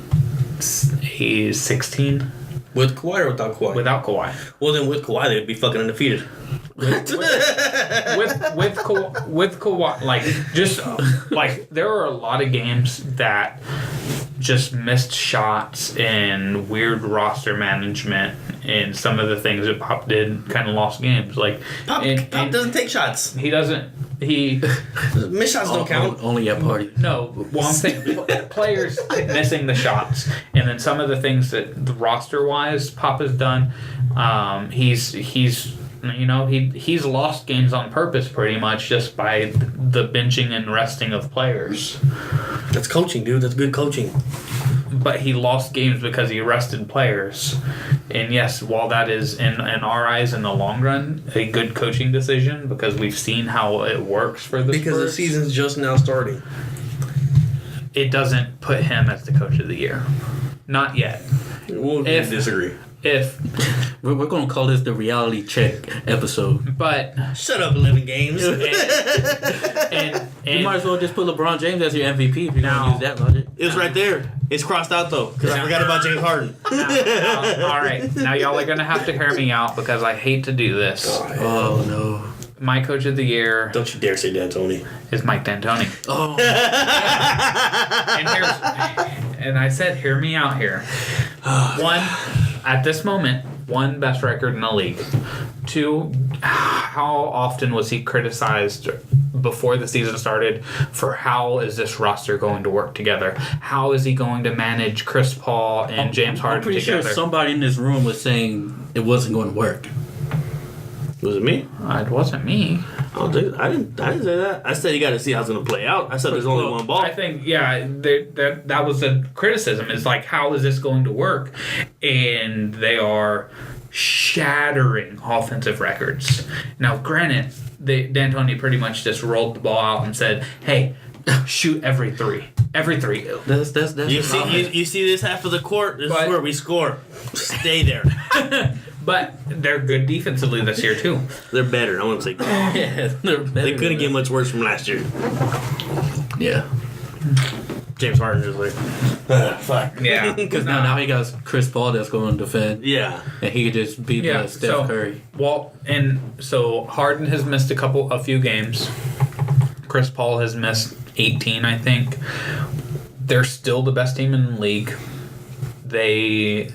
16. With Kawhi or without Kawhi? Without Kawhi. Well, then with Kawhi, they'd be fucking undefeated. with Kawhi, like just like there are a lot of games that just missed shots and weird roster management and some of the things that Pop did kind of lost games. Like Pop doesn't take shots. He doesn't. He missed shots don't count. Only at parties. No, well I'm saying players missing the shots, and then some of the things that the roster wise Pop has done. He's lost games on purpose pretty much just by the benching and resting of players. That's coaching, dude. That's good coaching. But he lost games because he rested players. And yes, while that is in our eyes in the long run a good coaching decision because we've seen how it works for the because Spurs, the season's just now starting. It doesn't put him as the coach of the year. Not yet. We'll disagree. If we're gonna call this the reality check episode. But shut up, 11 games. and you might as well just put LeBron James as your MVP if you're gonna use that logic. It was right there. It's crossed out though because I forgot about James Harden. All right, now y'all are gonna have to hear me out because I hate to do this. Oh no. My coach of the year. Don't you dare say D'Antoni. Is Mike D'Antoni. Oh. and I said, hear me out here. One, at this moment, one, best record in the league. Two, how often was he criticized before the season started for how is this roster going to work together? How is he going to manage Chris Paul and James Harden together? I'm pretty together? sure somebody in this room was saying it wasn't going to work. Was it me? It wasn't me. I didn't say that. I said you got to see how it's going to play out. I said there's only one ball. I think, that was a criticism. Is like, how is this going to work? And they are shattering offensive records. Now, granted, D'Antoni pretty much just rolled the ball out and said, hey, shoot every three. Every three. That's you see this half of the court? This is where we score. Stay there. But they're good defensively this year, too. They're better. I wouldn't say good. Yeah, they're better. They couldn't get much worse from last year. Yeah. James Harden just like, fuck. Yeah. Because now he got Chris Paul that's going to defend. Yeah. And he could just beat Steph Curry. Well, and so Harden has missed a few games. Chris Paul has missed 18, I think. They're still the best team in the league. They're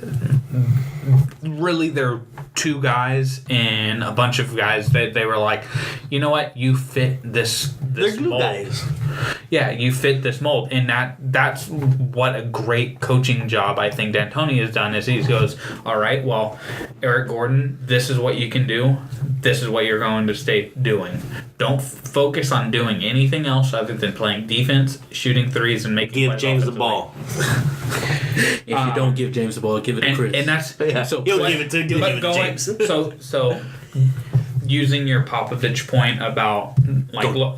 two guys and a bunch of guys that they were like, you know what, you fit this They're glue mold. guys. Yeah, you fit this mold, and that's what a great coaching job I think D'Antoni has done. Is he goes, all right, well, Eric Gordon, this is what you can do. This is what you're going to stay doing. Don't focus on doing anything else other than playing defense, shooting threes, and making. Give James the ball. If you don't give James the ball, give it to Chris. And that's so. He'll give it to James. So using your Popovich point about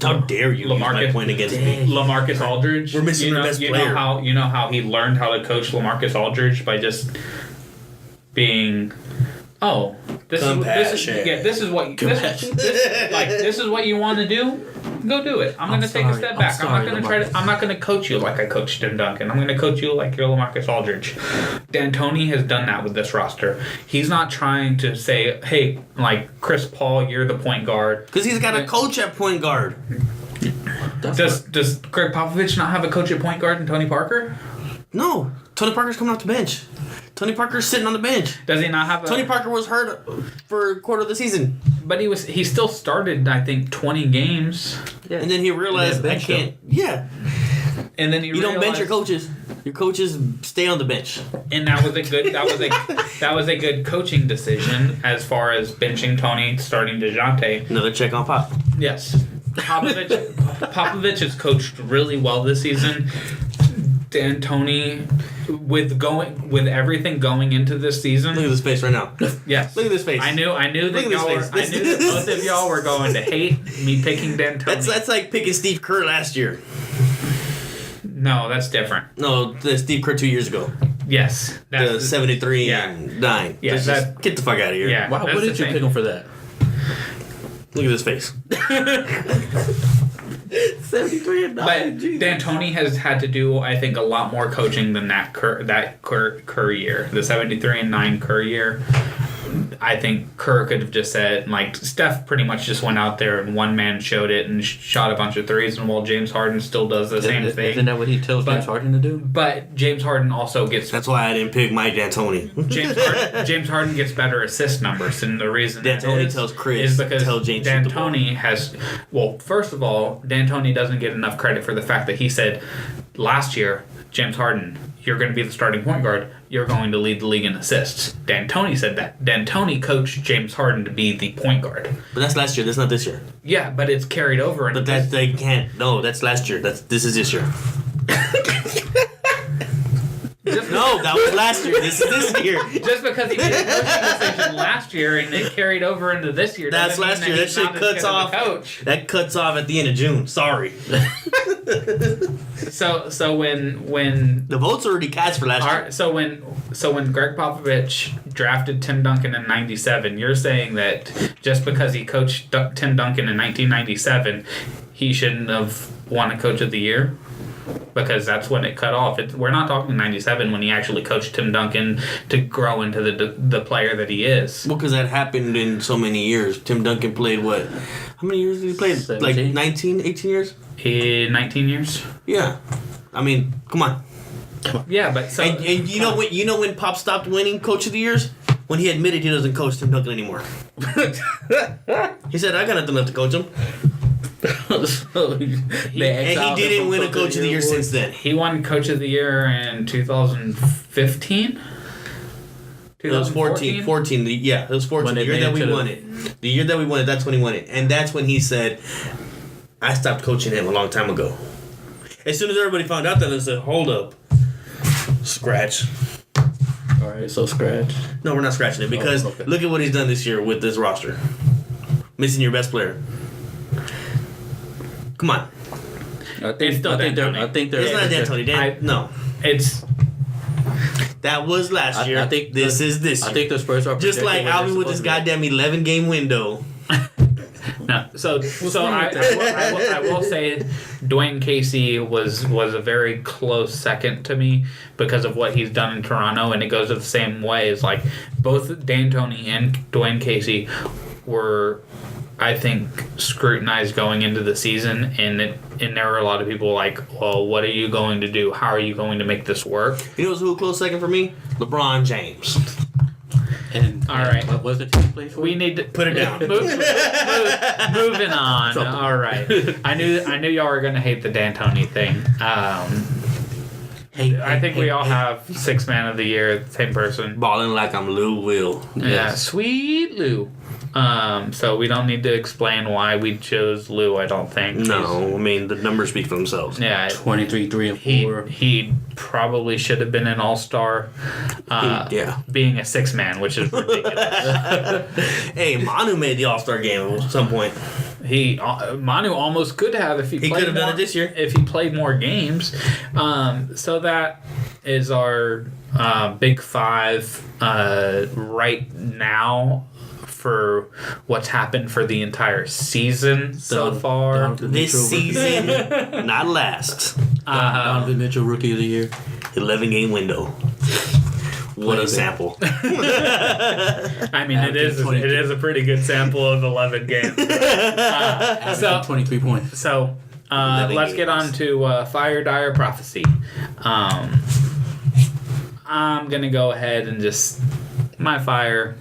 how dare you use my point against me? LaMarcus Aldridge. We're missing the best player. You know how he learned how to coach LaMarcus Aldridge by just being. Oh, this is what you want to do. Go do it. I'm going to take a step back. I'm not going to coach you like I coached Tim Duncan. I'm going to coach you like you're LaMarcus Aldridge. D'Antoni has done that with this roster. He's not trying to say, hey, like Chris Paul, you're the point guard. Because he's got a coach at point guard. Does Greg Popovich not have a coach at point guard and Tony Parker? No. Tony Parker's coming off the bench. Tony Parker's sitting on the bench. Does he not have a... Tony Parker was hurt for a quarter of the season. But he still started, I think, 20 games. Yeah. And then he realized, I can't... Yeah. And then you don't bench your coaches. Your coaches stay on the bench. And that was a good coaching decision as far as benching Tony, starting DeJounte. Another check on Pop. Yes. Popovich has coached really well this season. D'Antoni with everything going into this season. Look at this face right now. Yes. Look at this face. I knew that both of y'all were going to hate me picking D'Antoni. That's like picking Steve Kerr last year. No, that's different. No, the Steve Kerr 2 years ago. Yes. The 73 and 9. Yeah, just get the fuck out of here. Yeah. What did you pick him for that? Look at this face. 73 and 9. But D'Antoni has had to do, I think, a lot more coaching than that Kerr year. The 73 and 9 Kerr year. I think Kerr could have just said, like, Steph pretty much just went out there and one man showed it and shot a bunch of threes, and while James Harden still does the same thing. Isn't that what he tells James Harden to do? But James Harden also gets... That's why I didn't pick Mike D'Antoni. James Harden gets better assist numbers, and the reason D'Antoni tells Chris, is because tell James D'Antoni has... Well, first of all, D'Antoni doesn't get enough credit for the fact that he said, last year, James Harden, you're going to be the starting point guard. You're going to lead the league in assists. D'Antoni said that. D'Antoni coached James Harden to be the point guard. But that's last year. That's not this year. Yeah, but it's carried over. But that they can't. No, that's last year. This is this year. No, that was last year. This is this year. Just because he made a coaching decision last year and it carried over into this year. That's last year. That shit cuts off. That cuts off at the end of June. Sorry. So when the votes already cast for last year. So when Greg Popovich drafted Tim Duncan in '97, you're saying that just because he coached Tim Duncan in 1997, he shouldn't have won a Coach of the Year? Because that's when it cut off. We're not talking 97 when he actually coached Tim Duncan to grow into the player that he is. Well, because that happened in so many years. Tim Duncan played what? How many years did he play? 17? Like 19, 18 years? 19 years? Yeah. I mean, come on. Yeah, but so... And you know when Pop stopped winning Coach of the Years? When he admitted he doesn't coach Tim Duncan anymore. He said, I got nothing left to coach him. And he didn't win a Coach of the Year since then. He won Coach of the Year in 2015? It was 14. 14. Yeah, it was 14. The year that we won it. The year that we won it, that's when he won it. And that's when he said, I stopped coaching him a long time ago. As soon as everybody found out that, they said, hold up. Scratch. Alright, so scratch. No, we're not scratching it because look at what he's done this year with this roster. Missing your best player. Come on. I think they're. It's not D'Antoni. No. It's... That was last year. I think this is this year. I think the Spurs are just like Alvin with his goddamn 11-game window. No, so I will say Dwayne Casey was a very close second to me because of what he's done in Toronto, and it goes the same way. It's like both D'Antoni and Dwayne Casey were, I think, scrutinized going into the season, and there were a lot of people like, well, what are you going to do? How are you going to make this work? You know who close second for me? LeBron James. And all right, what was the team play for? We need to put it down. Moving on. Something. All right. I knew y'all were gonna hate the D'Antoni thing. I think we all have 6 Man of the Year, same person. Balling like I'm Lou Will. Yeah, yes. Sweet Lou. So we don't need to explain why we chose Lou, I don't think. No, I mean, the numbers speak for themselves. Yeah. 23, 3, and 4. He probably should have been an all-star. Being a 6-man, which is ridiculous. Hey, Manu made the all-star game at some point. Manu almost could have if he could have done it this year. If he played more games. So that is our big 5 right now for what's happened for the entire season so far. This season, not last. Donovan Mitchell, Rookie of the Year. 11-game window. What a sample. I mean, it is a pretty good sample of 11 games. So 23 points. So let's get on to Fire Dire Prophecy. I'm going to go ahead and just... My Fire...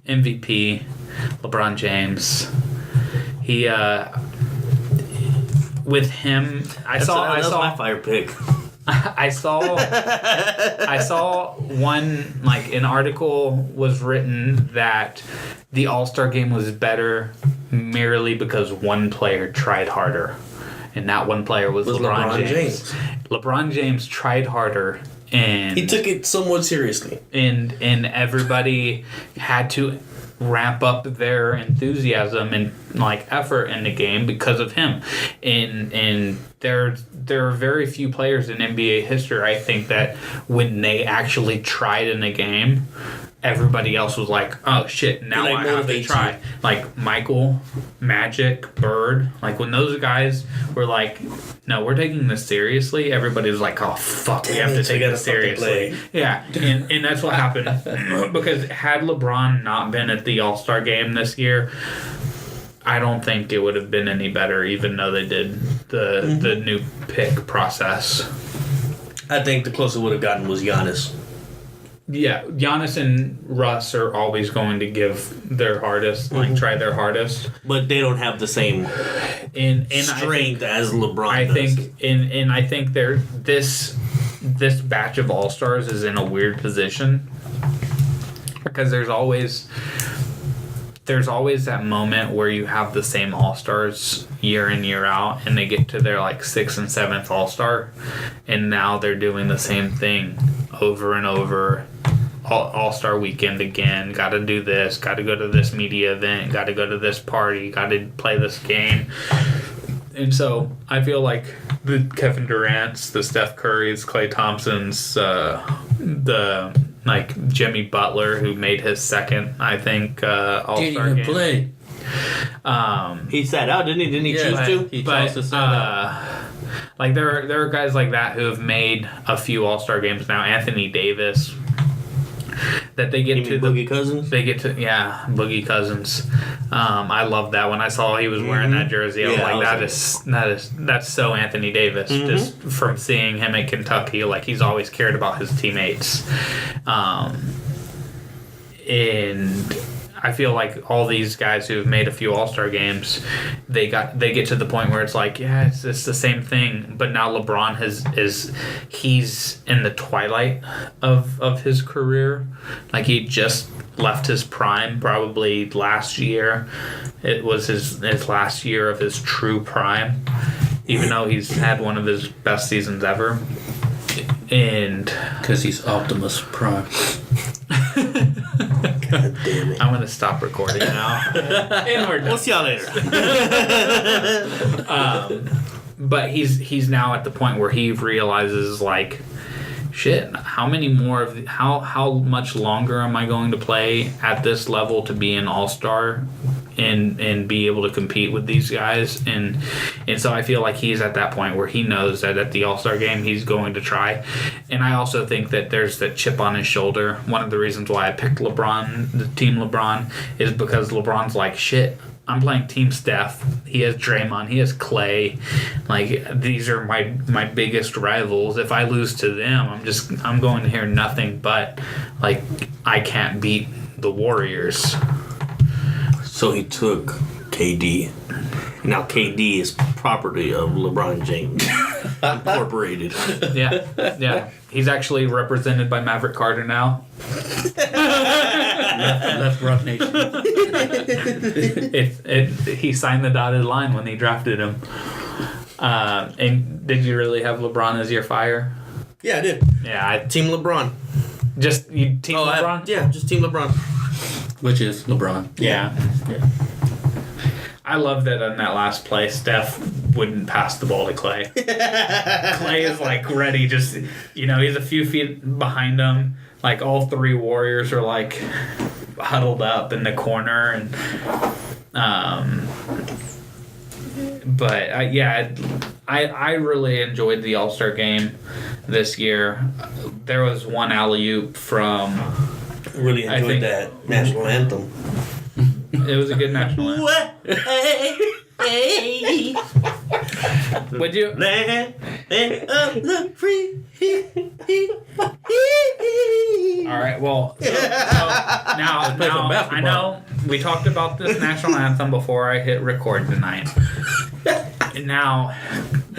MVP, LeBron James. He, with him, I saw my fire pick. I saw one, like, an article was written that the All-Star game was better merely because one player tried harder, and that one player was LeBron James. LeBron James tried harder and he took it somewhat seriously. And everybody had to ramp up their enthusiasm and like effort in the game because of him. And there are very few players in NBA history, I think, that when they actually tried in a game, everybody else was like, oh shit, now I have to try. Like Michael, Magic, Bird, like when those guys were like, no, we're taking this seriously, everybody was like, oh fuck, we have to take this seriously. Yeah, and that's what happened. Because had LeBron not been at the All-Star game this year, I don't think it would have been any better, even though they did the new pick process. I think the closest it would have gotten was Giannis. Yeah, Giannis and Russ are always going to give their hardest, like try their hardest. But they don't have the same strength as LeBron does. I think this batch of All-Stars is in a weird position because there's always that moment where you have the same All-Stars year in, year out, and they get to their like 6th and 7th All-Star, and now they're doing the same thing over and over. All-Star weekend again, got to do this, got to go to this media event, got to go to this party, got to play this game. And so I feel like the Kevin Durant's, the Steph Curry's, Klay Thompson's, the like Jimmy Butler, who made his second, I think, All-Star game. Play. He sat out, didn't he? Didn't he choose to? He chose to sit out. Like there are guys like that who have made a few All-Star games now. Anthony Davis. That they get to Boogie Cousins? They get to Boogie Cousins. I love that. When I saw he was wearing that jersey, I was like, that's so Anthony Davis. Just from seeing him at Kentucky, like he's always cared about his teammates. And I feel like all these guys who have made a few All-Star games, they get to the point where it's like, yeah, it's the same thing. But now LeBron he's in the twilight of his career. Like he just left his prime probably last year. It was his last year of his true prime, even though he's had one of his best seasons ever. And because he's Optimus Prime. God damn it. I'm going to stop recording now. And we're done. We'll see y'all later. But he's now at the point where he realizes, like, shit, how much longer am I going to play at this level to be an all-star and be able to compete with these guys? And so I feel like he's at that point where he knows that at the all-star game he's going to try. And I also think that there's that chip on his shoulder. One of the reasons why I picked LeBron, the team LeBron, is because LeBron's like, shit, I'm playing Team Steph. He has Draymond. He has Clay. Like, these are my biggest rivals. If I lose to them, I'm going to hear nothing but, like, I can't beat the Warriors. So he took KD. Now KD is property of LeBron James Incorporated. Yeah. He's actually represented by Maverick Carter now. Left Rock Nation. He signed the dotted line when they drafted him. And did you really have LeBron as your fire? Yeah, I did. Yeah, Team LeBron. Just you team LeBron? Just Team LeBron. Which is LeBron. Yeah. I love that on that last play, Steph wouldn't pass the ball to Clay. Clay is like ready, just, he's a few feet behind him. Like all three Warriors are like huddled up in the corner, and I really enjoyed the All-Star game this year. There was one alley-oop from. Really enjoyed that national anthem. It was a good national anthem. Would you? Land of the free. All right. Well, so now I know we talked about this national anthem before I hit record tonight. Now,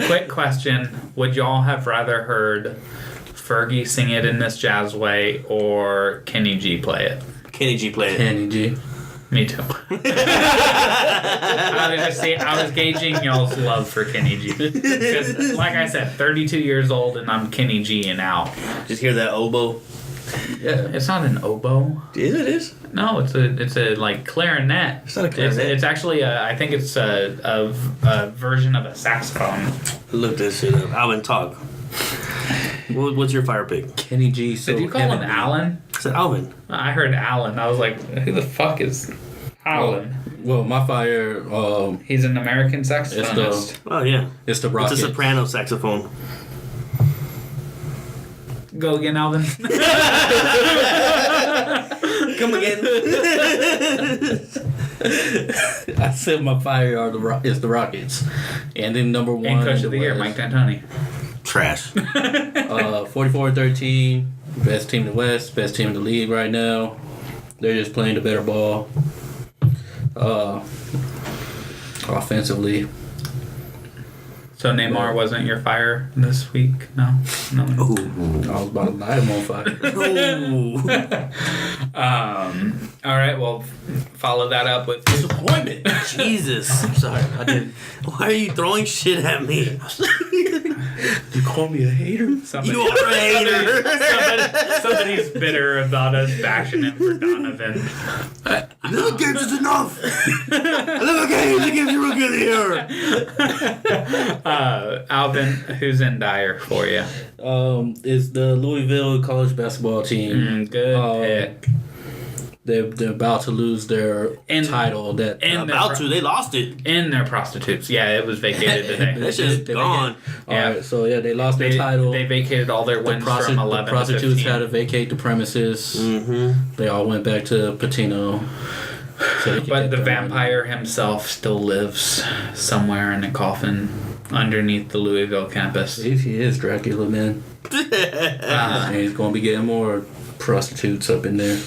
quick question: would y'all have rather heard Fergie sing it in this jazz way or Kenny G play it? Kenny G played it. Kenny G. Me too. I was gauging y'all's love for Kenny G. Because, like I said, 32 years old and I'm Kenny G and out. Just hear that oboe? Yeah. It's not an oboe. It is? No, it's a like clarinet. It's not a clarinet. It's actually I think it's a version of a saxophone. Look this shit up. Alvin, talk. What's your fire pick? Kenny G. So Did you call him Alan? I said Alvin. I heard Alan. I was like, who the fuck is Alan? Well, my fire. He's an American saxophonist. Oh yeah, It's the Rockets. It's a soprano saxophone. Go again, Alvin. Come again. I said my fire is the Rockets, and then number one. And Coach of the Year, Mike D'Antoni. Trash. 44-13, best team in the West, best team in the league right now. They're just playing the better ball. Offensively. So Neymar wasn't your fire this week? No? No. Ooh. I was about to light him on fire. Ooh. All right, well, follow that up with Disappointment. Jesus. I'm sorry. I didn't. Why are you throwing shit at me? You call me a hater? somebody. You are a hater. Somebody's bitter about us bashing him for Donovan. 11 games is enough. 11 games. It gives you rookie of the year. Alvin, who's in dire for you? Is the Louisville college basketball team. Good pick. They're about to lose their title. They lost it. In their prostitutes. Yeah, it was vacated today. That shit's gone. Yeah. Alright, so yeah, they lost their title. They vacated all their wins from 11 the prostitutes to 15. had to vacate the premises. Mm-hmm. They all went back to Patino. So But the vampire himself still lives somewhere in a coffin underneath the Louisville campus. He is Dracula, man. And he's going to be getting more prostitutes up in there.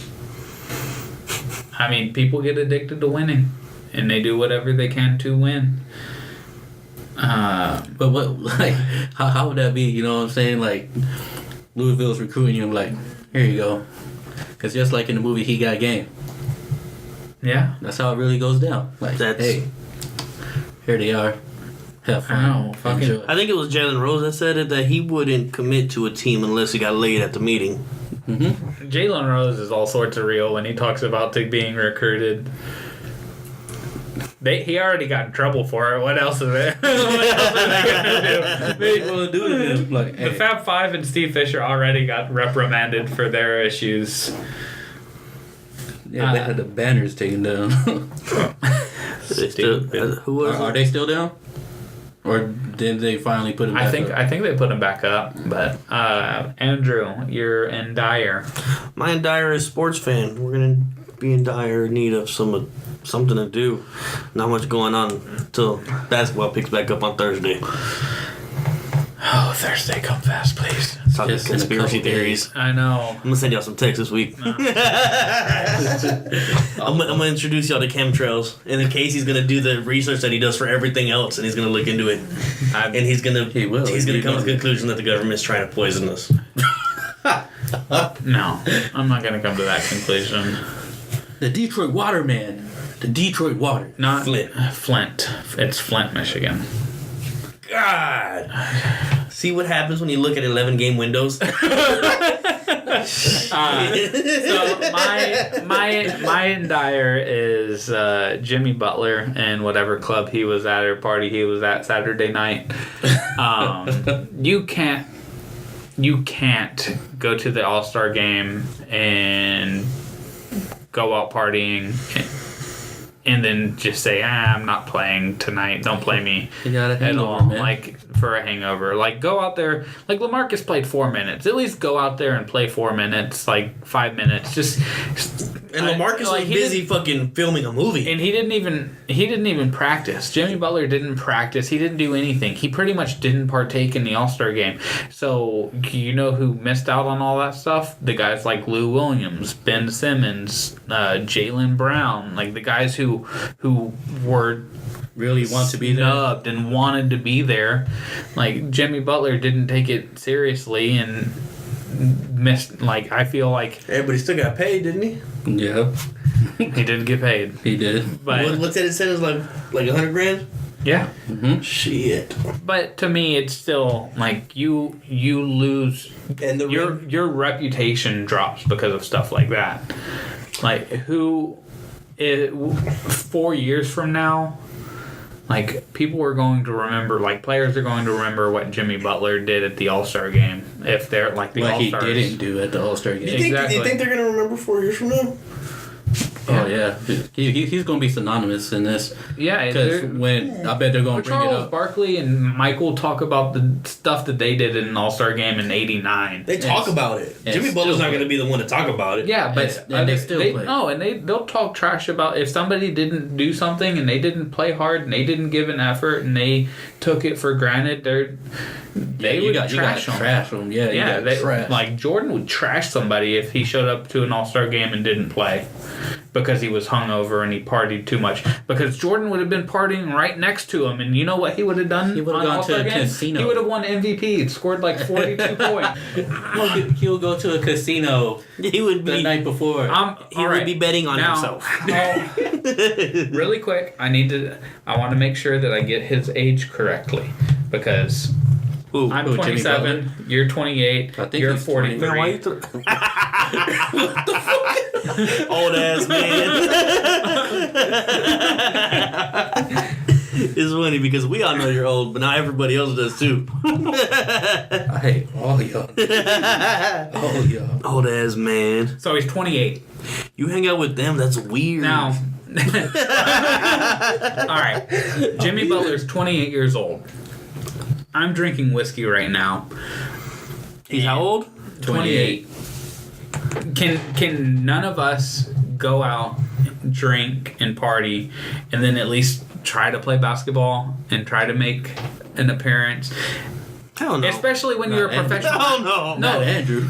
I mean, people get addicted to winning, and they do whatever they can to win. But what, like, how would that be? You know what I'm saying? Like, Louisville's recruiting you, like, here you go. Because just like in the movie He Got Game. Yeah. That's how it really goes down. Like, hey, here they are. Have fun. I know, fucking- Enjoy. I think it was Jalen Rose that said it, that he wouldn't commit to a team unless he got laid at the meeting. Mm-hmm. Jalen Rose is all sorts of real when he talks about being recruited. He already got in trouble for it. What else is it? What else are they gonna do? They gonna do to him? Like, The Fab Five and Steve Fisher already got reprimanded for their issues. yeah, they had the banners taken down. They still, who was Are it? they still down? Or did they finally put them back up? I think they put him back up. But Andrew, you're in dire. My in dire is sports fan. We're gonna be in dire need of something to do. Not much going on until basketball picks back up on Thursday. Oh, Thursday, come fast, please. Talking Just in a conspiracy couple theories. I know. I'm gonna send y'all some texts this week. I'm gonna introduce y'all to chemtrails, and then Casey's gonna do the research that he does for everything else, and he's gonna look into it, and he's gonna He will. He's gonna He come to will. the conclusion that the government's trying to poison us. No, I'm not gonna come to that conclusion. The Detroit Waterman. The Detroit Water. Not Flint. Flint. It's Flint, Michigan. God. See what happens when you look at 11-game windows. So my in dire is Jimmy Butler and whatever club he was at or party he was at Saturday night. You can't go to the All-Star game and go out partying and then just say, I'm not playing tonight. Don't play me You got a at hangover, all. man. Like, for a hangover. Like, go out there. Like, LaMarcus played 4 minutes. At least go out there and play 4 minutes. Like, 5 minutes. Just... And LaMarcus was busy fucking filming a movie. And he didn't even practice. Jimmy Butler didn't practice. He didn't do anything. He pretty much didn't partake in the All-Star game. So, you know who missed out on all that stuff? The guys like Lou Williams, Ben Simmons, Jaylen Brown. Like, the guys who were Really want to be there. snubbed and wanted to be there. Like, Jimmy Butler didn't take it seriously, and missed. Like, I feel like Everybody still got paid, didn't he? Yeah, he didn't get paid. he did. But What's that incentive? Like $100,000? yeah, Shit. but to me, it's still like you lose. And the Your reputation drops because of stuff like that. Like 4 years from now, like people are going to remember, like players are going to remember what Jimmy Butler did at the All-Star game if they're like the Like he All-Stars. didn't do at the All-Star game. Exactly. Do you think they're gonna remember 4 years from now? Oh yeah, he's gonna be synonymous in this. Yeah, Because when I bet they're gonna bring it Charles up. Barkley and Michael talk about the stuff that they did in an All-Star game in '89. They talk about it. and Jimmy Butler's still not gonna be the one to talk about it. Yeah, but And they still play. No, and they'll talk trash about if somebody didn't do something and they didn't play hard and they didn't give an effort and they took it for granted. They would trash them. Trash them. Yeah, Yeah, they trash. like Jordan would trash somebody if he showed up to an All-Star game and didn't play because he was hungover and he partied too much. Because Jordan would have been partying right next to him, and you know what he would have done? He would have on gone All-Star to a games? casino. He would have won MVP, scored like 42 points. He'll go to a casino He would the be. night before. He would be betting on himself. Really quick, I want to make sure that I get his age correctly because Ooh, I'm Jimmy 27, you're 28, I think you're he's 43. 20. Man, why you old ass man. It's funny because we all know you're old, but now everybody else does too. I hate all y'all. All y'all. Old ass man. So he's 28. You hang out with them, that's weird. Now, all right, Jimmy Butler's 28 years old. I'm drinking whiskey right now. He's how old? 28. Can none of us go out, drink, and party, and then at least try to play basketball and try to make an appearance? Hell no. Especially when you're a Not professional. Hell no. Not Andrew.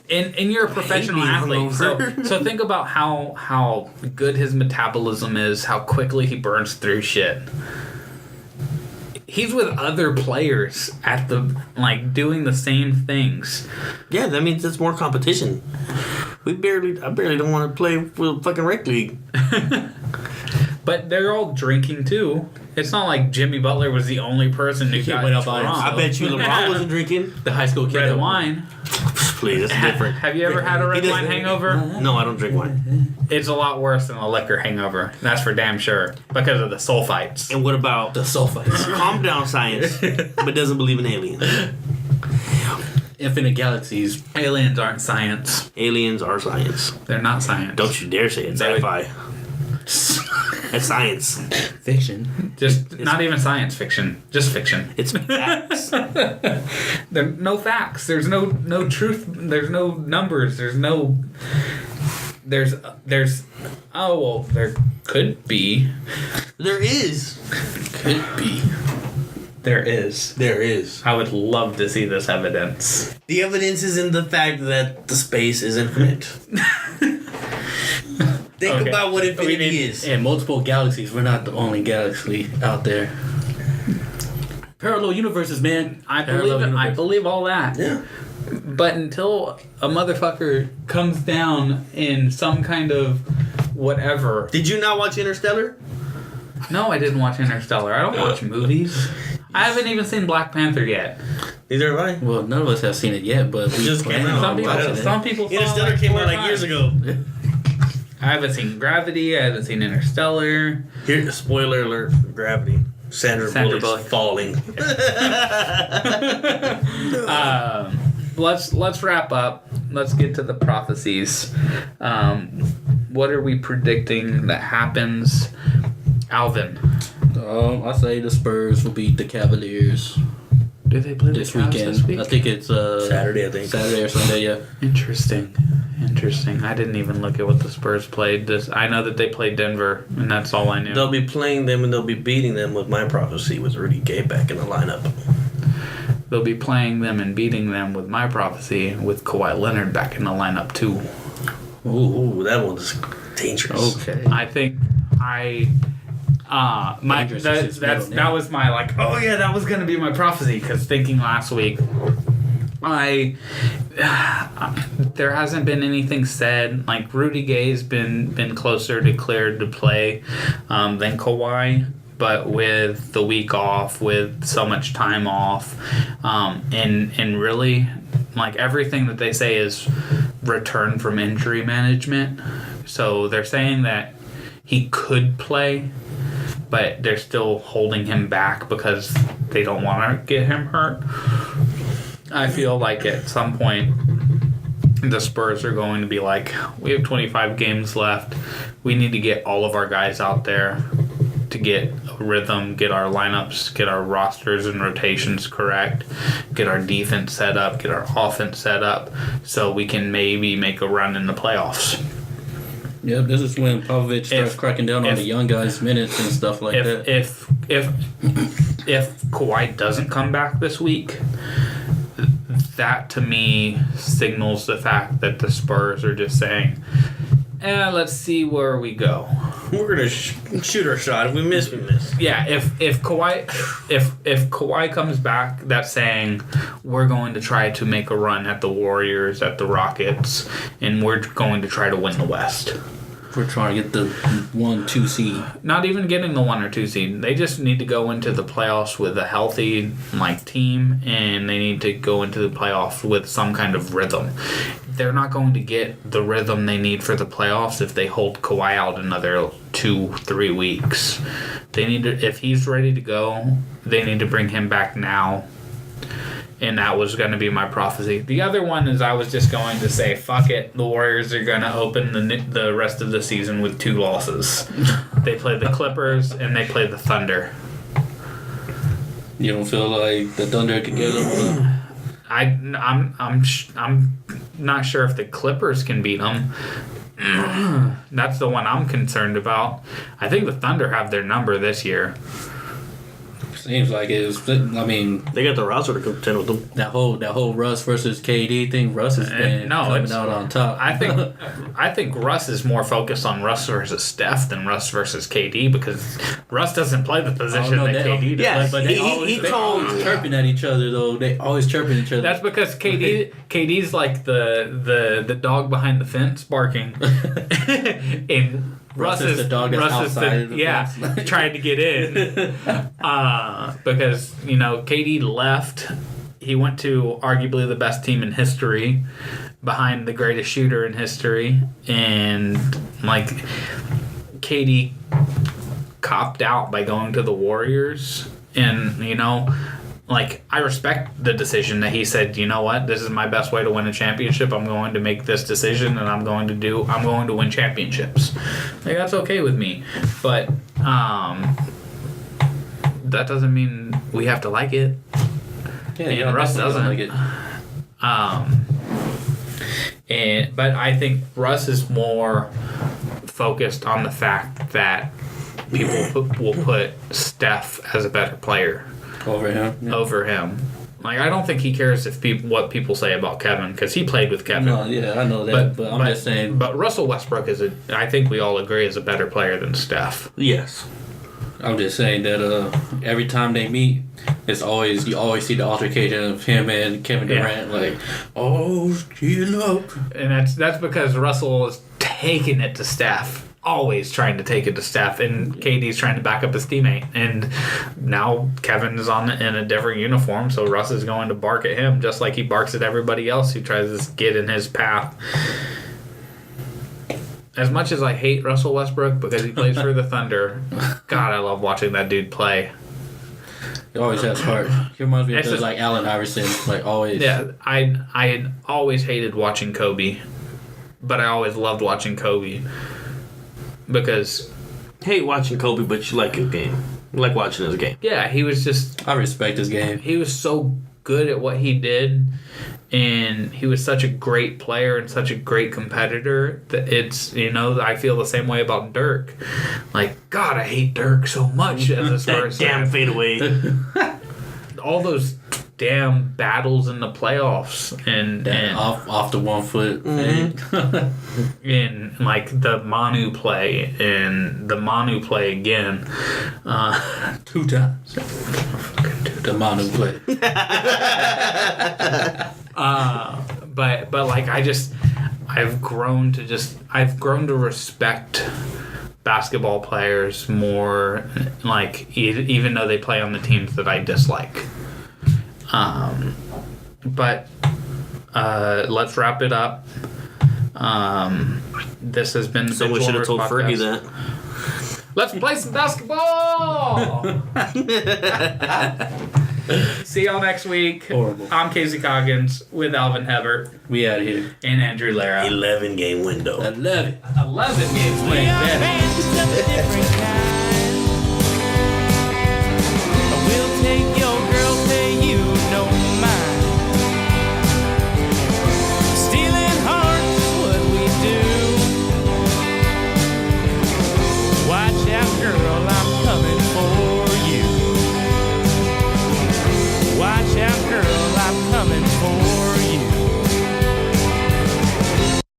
And you're a professional being athlete, so hungover. think about how good his metabolism is, how quickly he burns through shit. He's with other players at the doing the same things. Yeah, that means it's more competition. I barely don't want to play with fucking rec league. But they're all drinking too. It's not like Jimmy Butler was the only person who got went up by drunk. himself. I bet you LeBron wasn't drinking. The high school kid. Red that- wine. Please, that's different. Have you ever had a red He wine doesn't- hangover? No, I don't drink wine. It's a lot worse than a liquor hangover. That's for damn sure. Because of the sulfites. And what about The sulfites. calm down science, but doesn't believe in aliens? Infinite galaxies. Aliens aren't science. Aliens are science. They're not science. Don't you dare say it's They would- sci-fi. It's science. Fiction. Just not even science fiction. Just fiction. It's facts. There are no facts. There's no truth. There's no numbers. There's oh well, there could be. There is. Could be. There is. There is. I would love to see this evidence. The evidence is in the fact that the space is infinite. Think Okay. about what infinity is. In multiple galaxies, we're not the only galaxy out there. Parallel universes, man. I Parallel believe it. I universe. believe all that. Yeah. But until a motherfucker comes down in some kind of whatever. Did you not watch Interstellar? No, I didn't watch Interstellar. I don't watch movies. I haven't even seen Black Panther yet. Neither have I. Well, none of us have seen it yet, but we just came plan out. on watching it. Some people saw it Interstellar like came 4 out like years times. ago. I haven't seen Gravity. I haven't seen Interstellar. Here, spoiler alert for Gravity. Sandra Bullock's Bullock. falling. Let's wrap up. Let's get to the prophecies. What are we predicting that happens? Alvin. I say the Spurs will beat the Cavaliers Do they play this the Cavs weekend. this week? I think it's Saturday, I think. Saturday or Sunday, yeah. Interesting. I didn't even look at what the Spurs played. I know that they played Denver, and that's all I knew. They'll be playing them and they'll be beating them with my prophecy with Rudy Gay back in the lineup. They'll be playing them and beating them with my prophecy with Kawhi Leonard back in the lineup too. Ooh, that one's dangerous. Okay. I think Dangerous is his middle name. that was my oh yeah, that was gonna be my prophecy, because thinking last week There hasn't been anything said. Like Rudy Gay's been closer to cleared to play than Kawhi, but with the week off, with so much time off, and really, like everything that they say is return from injury management. So they're saying that he could play, but they're still holding him back because they don't want to get him hurt. I feel like at some point the Spurs are going to be like, we have 25 games left. We need to get all of our guys out there to get a rhythm, get our lineups, get our rosters and rotations correct, get our defense set up, get our offense set up, so we can maybe make a run in the playoffs. Yep, this is when Popovich starts cracking down on the young guys' minutes and stuff like that. If Kawhi doesn't come back this week, that to me signals the fact that the Spurs are just saying, let's see where we go. We're gonna shoot our shot. If we miss, we miss. Yeah, if Kawhi comes back, that's saying we're going to try to make a run at the Warriors, at the Rockets, and we're going to try to win the West. We're trying to get the 1-2 seed. Not even getting the 1 or 2 seed. They just need to go into the playoffs with a healthy team, and they need to go into the playoffs with some kind of rhythm. They're not going to get the rhythm they need for the playoffs if they hold Kawhi out another 2-3 weeks. They need to, if he's ready to go, they need to bring him back now. And that was going to be my prophecy. The other one is I was just going to say, fuck it. The Warriors are going to open the rest of the season with 2 losses. They play the Clippers and they play the Thunder. You don't feel like the Thunder could get them? I'm not sure if the Clippers can beat them. That's the one I'm concerned about. I think the Thunder have their number this year. Seems like it is. I mean, they got the roster to contend with them. That whole Russ versus KD thing. Russ has been coming out on top. I think Russ is more focused on Russ versus Steph than Russ versus KD, because Russ doesn't play the position that KD does. Yeah, but they always chirping at each other though. They always chirping at each other. That's because KD's like the dog behind the fence barking, and Russ is the dog that's outside of the fence. Trying to get in. Because, KD left. He went to arguably the best team in history, behind the greatest shooter in history, and KD copped out by going to the Warriors, and I respect the decision that he said, you know what, this is my best way to win a championship. I'm going to make this decision, and I'm going to win championships. That's okay with me. But that doesn't mean we have to like it. Yeah, and Russ doesn't like it. But I think Russ is more focused on the fact that people will put Steph as a better player over him. Yeah. Over him. I don't think he cares what people say about Kevin, because he played with Kevin. No, yeah, I know that, but I'm just saying. But Russell Westbrook I think we all agree, is a better player than Steph. Yes. I'm just saying that every time they meet, you always see the altercation of him and Kevin Durant, And that's because Russell is taking it to Steph. Always trying to take it to Steph, and KD's trying to back up his teammate, and now Kevin is in a different uniform, so Russ is going to bark at him just like he barks at everybody else who tries to get in his path. As much as I hate Russell Westbrook because he plays for the Thunder, God, I love watching that dude play. He always has heart. He reminds me of like Allen Iverson, always. Yeah, I always hated watching Kobe, but I always loved watching Kobe. Because hate watching Kobe, but you like his game. You like watching his game. Yeah, he was just... I respect his game. He was so good at what he did, and he was such a great player and such a great competitor that it's, I feel the same way about Dirk. God, I hate Dirk so much as a Spurs damn fadeaway. All those damn battles in the playoffs and off the 1 foot mm-hmm. in the Manu play and the Manu play again 2 times the Manu play But like I've grown to respect basketball players more, like even though they play on the teams that I dislike. But let's wrap it up. This has been Someone should have told Fergie that. Let's play some basketball. See y'all next week. Horrible. I'm Casey Coggins with Alvin Hebert We out of here. and Andrew Lara. 11-game window. I love it. 11 games We playing are better. fans of a different kind.